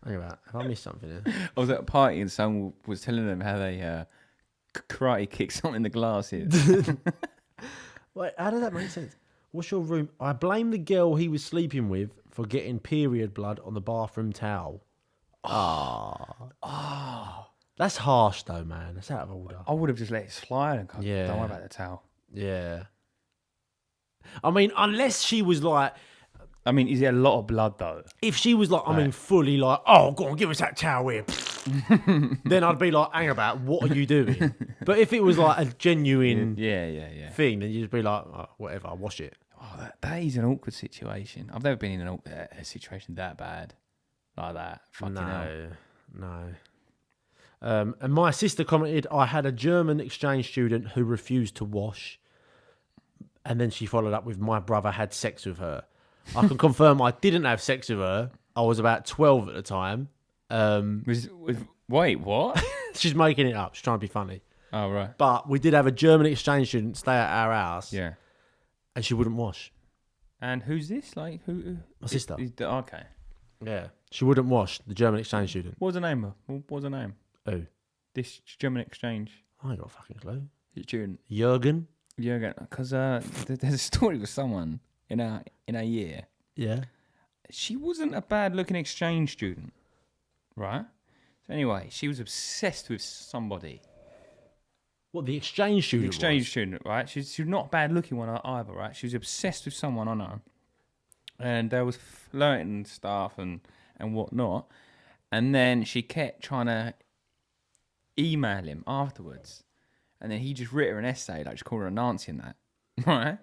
Hang about, have I missed something here? I was at a party and someone was telling them how they karate kick something in the glasses. Wait, how does that make sense? What's your room? I blame the girl he was sleeping with for getting period blood on the bathroom towel. That's harsh though, man. That's out of order. I would have just let it slide and don't worry about the towel. Yeah. I mean, unless she was like, I mean, is there a lot of blood though? if she was like, I mean, fully like, oh, go on, give us that towel here. Then I'd be like, hang about, what are you doing? But if it was like a genuine thing, then you'd be like, oh, whatever, I'll wash it. Oh, that is an awkward situation. I've never been in a situation that bad like that. Fucking hell. No. And my sister commented, I had a German exchange student who refused to wash. And then she followed up with, my brother had sex with her. I can confirm I didn't have sex with her. I was about 12 at the time. Wait, what? She's making it up. She's trying to be funny. Oh, right. But we did have a German exchange student stay at our house. Yeah. And she wouldn't wash. And who's this? Like, who? My sister. Okay. Yeah. She wouldn't wash, the German exchange student. What was her name? What was her name? Who? This German exchange I ain't got a fucking clue. student. Jürgen? Jürgen. Because there's a story with someone in our year. Yeah. She wasn't a bad-looking exchange student, right? So anyway, she was obsessed with somebody. What, the exchange student? The exchange student, right? She's not a bad-looking one either, right? She was obsessed with someone I know, and there was flirting and stuff and whatnot. And then she kept trying to email him afterwards, and then he just writ her an essay, like just called her a Nancy and that, right?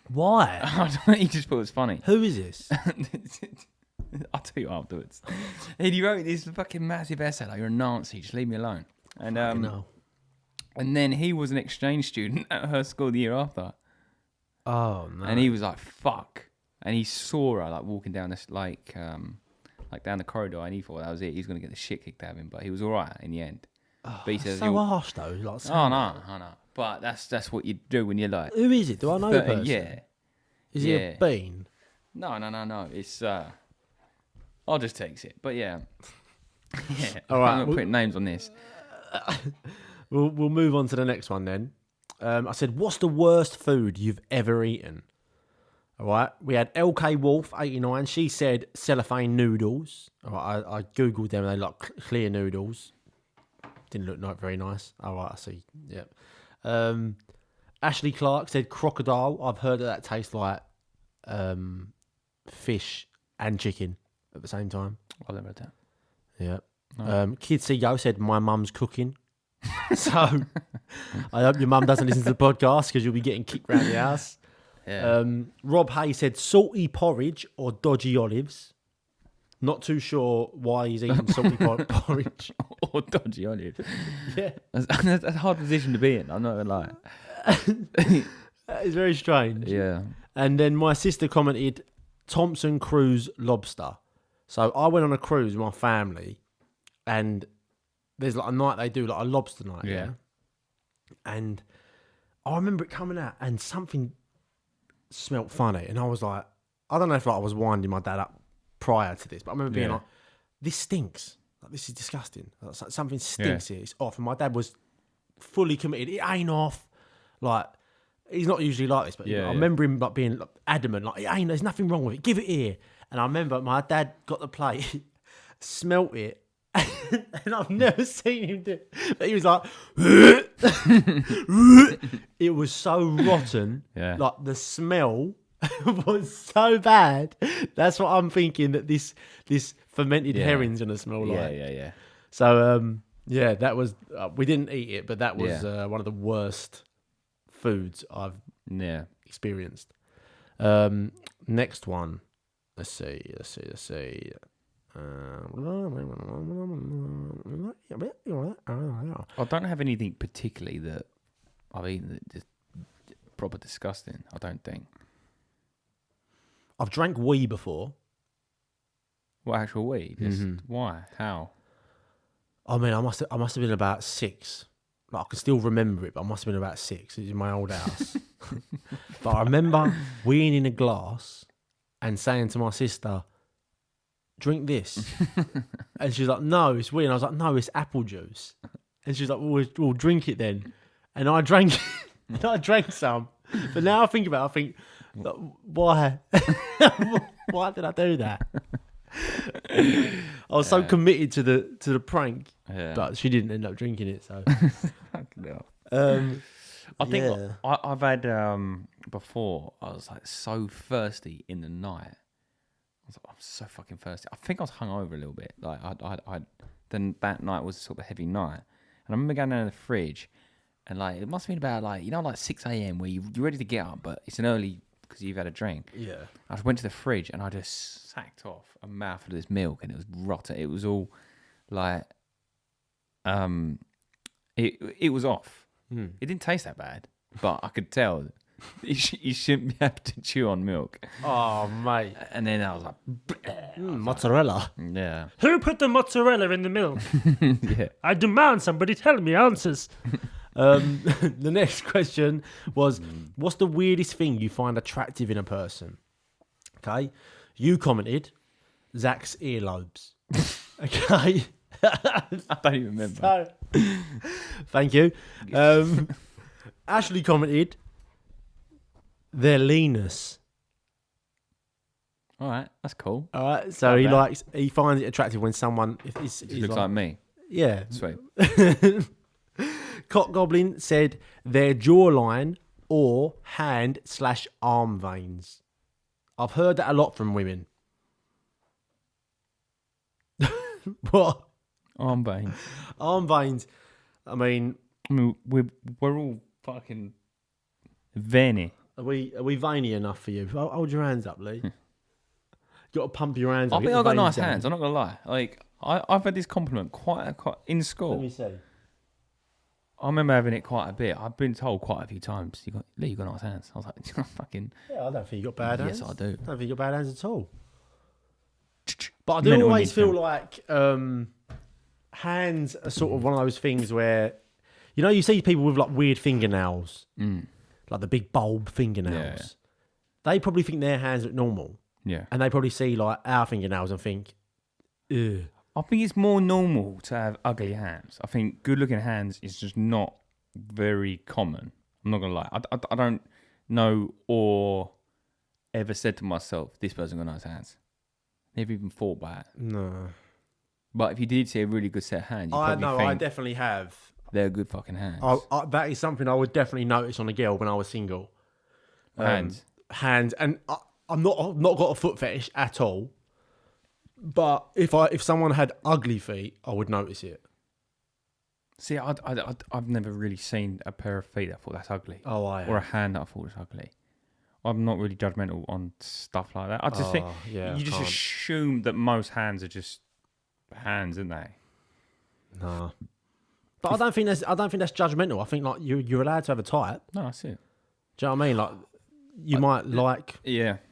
Why? I don't know, he just thought it was funny. Who is this? I'll tell you afterwards. And he wrote this fucking massive essay, like, you're a Nazi, just leave me alone. And No. and then he was an exchange student at her school the year after. Oh, no. And he was like, fuck. And he saw her like walking down this like down the corridor, and he thought that was it. He's gonna get the shit kicked out of him, but he was alright in the end. Oh, But he says, so harsh though. Like, oh no. But that's what you do when you're like, who is it? Do I know the person? yeah. Is he a bean? No. It's I'll just text it. But yeah. Yeah. All right, I'm not putting names on this. We'll move on to the next one then. I said, what's the worst food you've ever eaten? All right. We had LK Wolf 89. She said cellophane noodles. All right. I googled them. They like clear noodles. Didn't look like very nice. All right. I see. Yep. Ashley Clark said crocodile. I've heard that tastes like fish and chicken at the same time. I've never heard that. Yeah. No. Kid CEO said my mum's cooking. So I hope your mum doesn't listen to the podcast because you'll be getting kicked round the house. Yeah. Rob Hay said salty porridge or dodgy olives. Not too sure why he's eating salty porridge. Or dodgy olive. Yeah. That's a hard position to be in. I'm not gonna lie. That is very strange. Yeah. And then my sister commented Thompson Cruise lobster. So I went on a cruise with my family, and there's like a night they do like a lobster night. Yeah. And I remember it coming out and something smelt funny, and I was like, I don't know if like I was winding my dad up prior to this, but I remember being like, this stinks. Like, this is disgusting. Like, something stinks here. It's off. And my dad was fully committed. It ain't off. Like, he's not usually like this, but I remember him like being like, adamant, like, there's nothing wrong with it. Give it here. And I remember my dad got the plate, smelt it, and I've never seen him do it. But he was like, it was so rotten. Yeah. Like, the smell was so bad. That's what I'm thinking that this fermented herring's gonna smell like. Yeah. So that was we didn't eat it, but that was one of the worst foods I've experienced. Next one. Let's see. I don't don't have anything particularly that I've eaten that just proper disgusting. I don't think. I've drank wee before. What actual weed? Why? How? I mean, I must have been about 6. Like, I can still remember it, but I must have been about 6. It was in my old house. But I remember weeing in a glass and saying to my sister, "Drink this." And she's like, "No, it's wee." And I was like, "No, it's apple juice." And she's like, "We'll drink it then." And I drank I drank some. But now I think about it, I think, why? Why did I do that? I was so committed to the prank, but she didn't end up drinking it. So, I think I've had before. I was like so thirsty in the night. I was like, I'm so fucking thirsty. I think I was hungover a little bit. Like then that night was sort of a heavy night, and I remember going down to the fridge, and like it must have been about like 6 a.m. where you're ready to get up, but it's an early because you've had a drink. Yeah. I just went to the fridge and I just sacked off a mouthful of this milk, and it was rotten. It was all like, it was off. It didn't taste that bad, but I could tell you shouldn't be able to chew on milk. Oh, mate. And then I was like, mozzarella. Yeah. Who put the mozzarella in the milk? Yeah. I demand somebody tell me answers. The next question was, what's the weirdest thing you find attractive in a person? Okay. You commented, Zach's earlobes. Okay. I don't even remember. So, thank you. Ashley commented, their leanness. All right, that's cool. All right. So he finds it attractive when someone is looks like me. Yeah. Sweet. Cock Goblin said their jawline or hand/arm veins. I've heard that a lot from women. What? Arm veins. Arm veins. I mean, we're all fucking veiny. Are we veiny enough for you? Hold your hands up, Lee. You got to pump your hands up. I think I've got nice hands. I'm not gonna lie. Like I've had this compliment quite in school. Let me see. I remember having it quite a bit. I've been told quite a few times, Lee, you got nice hands. I was like, fucking. Yeah, I don't think you got bad hands. Yes, I do. I don't think you got bad hands at all. But I do always feel like hands are sort of one of those things where, you see people with like weird fingernails, like the big bulb fingernails. Yeah. They probably think their hands look normal. Yeah. And they probably see like our fingernails and think, ugh. I think it's more normal to have ugly hands. I think good-looking hands is just not very common. I'm not gonna lie. I don't know or ever said to myself, this person got nice hands. Never even thought about it. No. But if you did see a really good set of hands, you probably think I definitely have. They're good fucking hands. That is something I would definitely notice on a girl when I was single. Hands, and I've not got a foot fetish at all. But if someone had ugly feet, I would notice it. See, I've never really seen a pair of feet that I thought that's ugly. Oh, or a hand that I thought was ugly. I'm not really judgmental on stuff like that. I just think you just assume that most hands are just hands, aren't they? No. But I don't think that's judgmental. I think like you're allowed to have a type. No, that's it. Do you know what I mean? Like you might like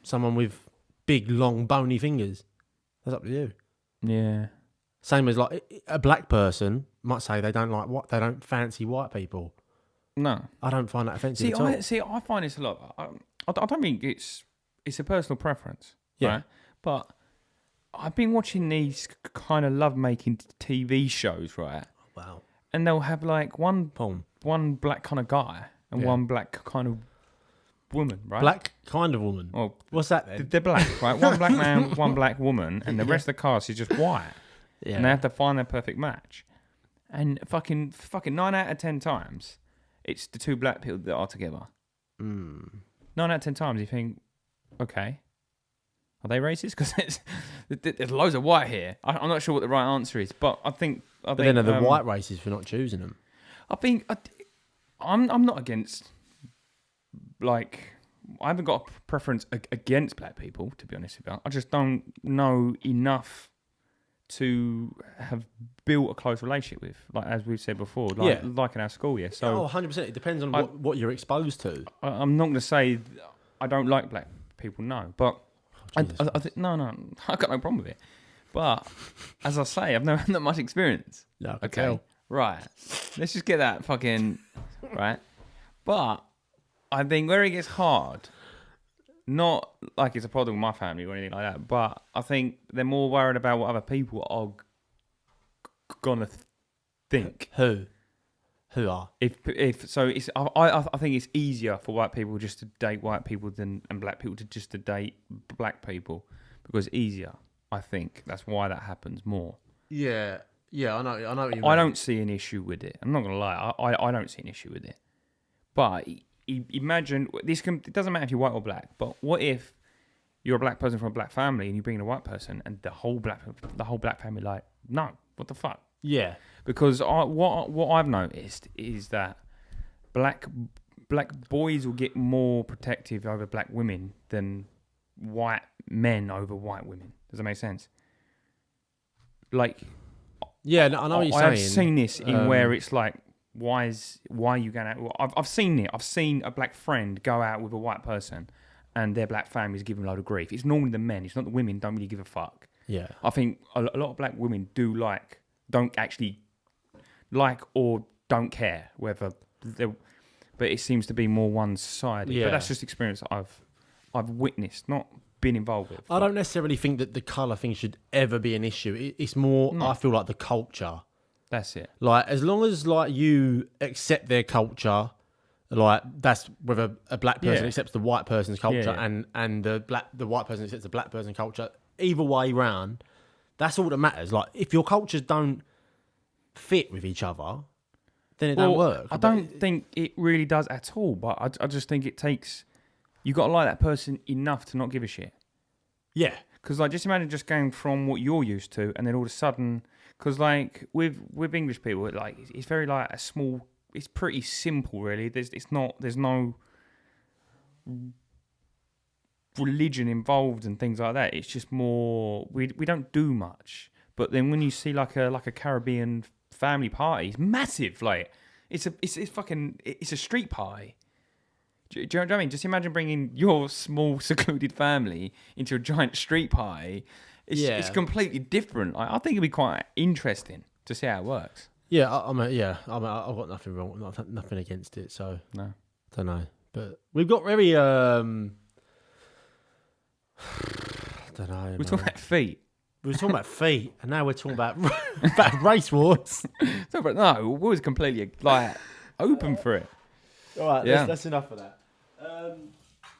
someone with big, long, bony fingers. That's up to you. Yeah. Same as like a black person might say they don't fancy white people. No, I don't find that offensive at all. I find this a lot. I don't think it's a personal preference. Yeah. Right? But I've been watching these kind of love-making TV shows, right? Wow. And they'll have like one black kind of guy and one black kind of woman, right? Black kind of woman. Well, what's that then? They're black, right? One black man, one black woman, and the rest of the cast is just white. Yeah. And they have to find their perfect match. And fucking 9 out of 10 times, it's the two black people that are together. 9 out of 10 times you think, okay, are they racist? Because there's loads of white here. I'm not sure what the right answer is, but I think. But then are the white racist for not choosing them? I think I'm not against. Like, I haven't got a preference against black people, to be honest with you. I just don't know enough to have built a close relationship with, like as we've said before, like in our school. Yeah. So 100%. It depends on what you're exposed to. I'm not going to say I don't like black people, no, but I got no problem with it. But as I say, I've not much experience. No, okay, right. Let's just get that fucking right. But I think where it gets hard, not like it's a problem with my family or anything like that, but I think they're more worried about what other people are gonna think. Who are? If so, it's I think it's easier for white people just to date white people and black people to date black people because it's easier. I think that's why that happens more. Yeah, I know what you mean. I don't see an issue with it. I'm not gonna lie. I don't see an issue with it. But imagine it doesn't matter if you're white or black. But what if you're a black person from a black family and you bring in a white person and the whole black family like, no, what the fuck? Yeah. Because what I've noticed is that black boys will get more protective over black women than white men over white women. Does that make sense? Like, yeah, no, I know what you're saying. I've seen this in where it's like, why are you going out? Well, I've seen it. I've seen a black friend go out with a white person, and their black families give them a load of grief. It's normally the men. It's not the women. Don't really give a fuck. Yeah, I think a lot of black women don't actually like or don't care whether they're. But it seems to be more one-sided. Yeah. But that's just experience that I've witnessed, not been involved with. I don't necessarily think that the colour thing should ever be an issue. It's more, I feel like the culture. That's it. Like, as long as like you accept their culture, like that's whether a black person accepts the white person's culture and the white person accepts the black person's culture, either way round, that's all that matters. Like, if your cultures don't fit with each other, then it don't work. I don't think it really does at all, but I just think it takes... You got to like that person enough to not give a shit. Yeah. Because, like, just imagine just going from what you're used to and then all of a sudden... Because, like, with English people, like, it's very, like, a small... It's pretty simple, really. There's no religion involved and things like that. It's just more... We don't do much. But then when you see, like a Caribbean family party, it's massive. Like, it's a street party. Do you know what I mean? Just imagine bringing your small secluded family into a giant street party. It's completely different. I think it'd be quite interesting to see how it works. Yeah, I've got nothing wrong, nothing against it. So no, I don't know, but we've got very I don't know. We're talking about feet. We were talking about feet, and now we're talking about race wars. No, we was completely like open for it. All right, that's enough of that.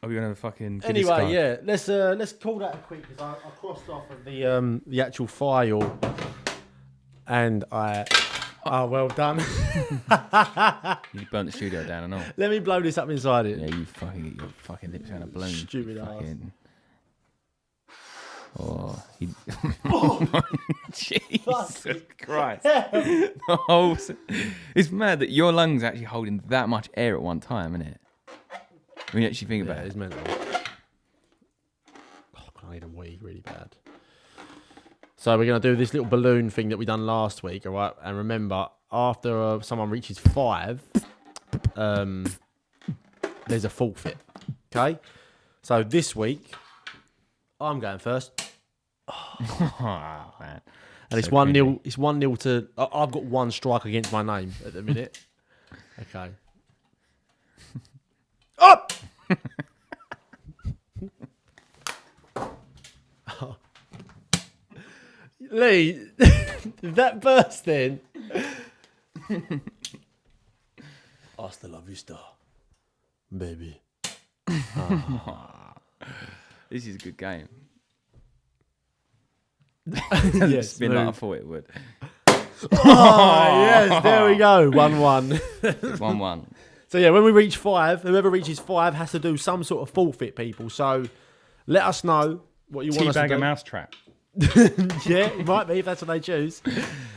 Are we gonna fucking anyway? Yeah, let's call that a quick because I crossed off of the actual file, and oh, well done. You burnt the studio down and all. Let me blow this up inside it. Yeah, you fucking get your fucking lips going to blow. Stupid ass. Oh, Jesus Christ. It's mad that your lungs are actually holding that much air at one time, isn't it? When you actually think about it. It's mental. I need a wee really bad. So we're going to do this little balloon thing that we done last week, all right? And remember, after someone reaches 5, there's a forfeit, okay? So this week, I'm going first. Oh, man. And it's 1-0. It's 1-0 to... I've got one strike against my name at the minute. Okay. Up! Oh. Lee, that burst then. Hasta la vista, baby. This is a good game. Yes, spin like I thought it would. Oh, yes, there we go. 1-1. 1-1. So yeah, when we reach 5, whoever reaches 5 has to do some sort of forfeit, people. So let us know what you want us to do. Teabag a mousetrap. Yeah, it might be if that's what they choose.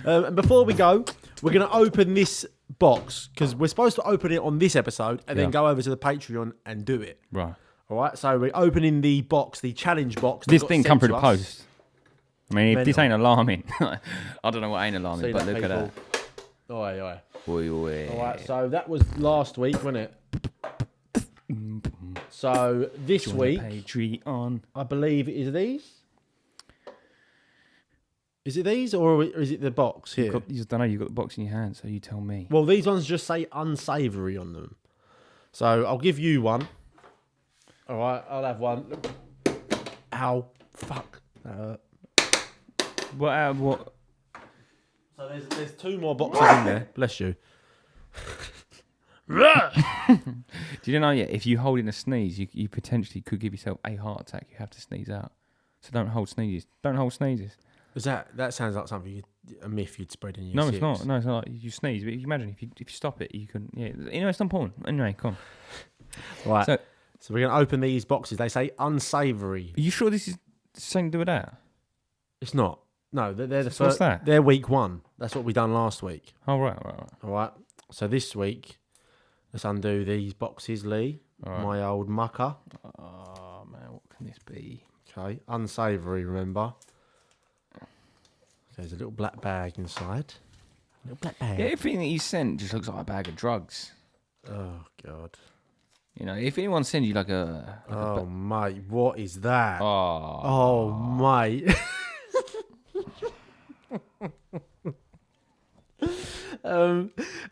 And before we go, we're going to open this box because we're supposed to open it on this episode and then go over to the Patreon and do it. Right. All right. So we're opening the box, the challenge box. This thing come through the post. I mean, if this Mental. ain't alarming, I don't know what ain't alarming, See but that, look at people? that. Oi, oi. Oi, oi. All right, so that was last week, wasn't it? So this Join the week, Patreon. I believe, is these? Is it these or is it the box here? You don't know. You've got the box in your hand, so you tell me. Well, these ones just say unsavoury on them. So I'll give you one. All right, I'll have one. Ow, fuck. What? So there's two more boxes in there. Bless you. Do you know yet? If you hold in a sneeze, you potentially could give yourself a heart attack. You have to sneeze out. So don't hold sneezes. Don't hold sneezes. Is that sounds like something a myth you'd spread in your No, six. it's not. No, it's not. You sneeze, but you imagine if you stop it, you can. Yeah, anyway, it's not important. Anyway, come on. Right. So- So we're gonna open these boxes. They say unsavoury. Are you sure this is something to do with that? It's not. No, they're the So what's first. that? They're week one. That's what we done last week. Oh right. All right. So this week, let's undo these boxes, Lee. All right. My old mucker. Oh man, what can this be? Okay, unsavoury. Remember. There's a little black bag inside. Little black bag. Yeah, everything that you sent just looks like a bag of drugs. Oh God. You know, if anyone sends you like a. Oh mate, what is that? Oh. Oh mate.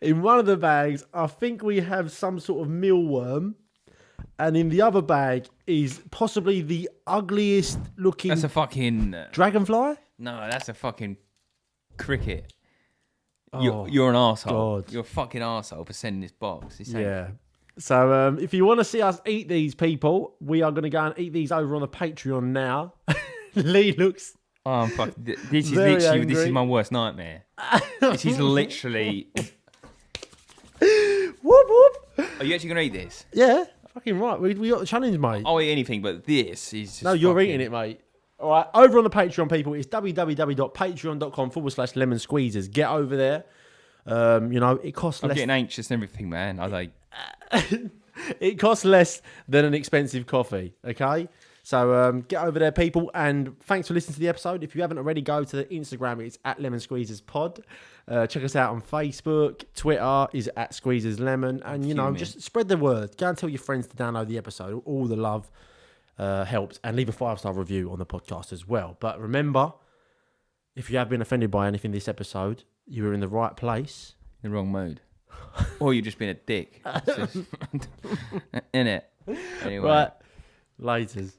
In one of the bags, I think we have some sort of mealworm, and in the other bag is possibly the ugliest looking That's a fucking. dragonfly. No, that's a fucking cricket. Oh, You're an arsehole. God. You're a fucking arsehole for sending this box. This ain't- Yeah. So if you want to see us eat these, people, we are going to go and eat these over on the Patreon now. Lee looks. Oh, I'm fuck. This is Very literally this angry. is my worst nightmare. This is literally. Whoop whoop. Are you actually gonna eat this? Yeah, fucking right. We got the challenge, mate. I'll eat anything, but this is. Just No, you're fucking- eating it, mate. All right, over on the Patreon, people, it's www.patreon.com/lemon squeezers. Get over there. You know, it costs I'm less. getting anxious and everything, man. I was like, It costs less than an expensive coffee. Okay, so get over there, people, and thanks for listening to the episode. If you haven't already, go to the Instagram. It's at Lemon Squeezers Pod. Check us out on Facebook. Twitter is at Squeezers Lemon, and you know, Fuming. just spread the word. Go and tell your friends to download the episode. All the love helps, and leave a 5-star review on the podcast as well. But remember, if you have been offended by anything this episode, you were in the right place. in the wrong mood, or you've just been a dick. In it. Anyway. Right, laters.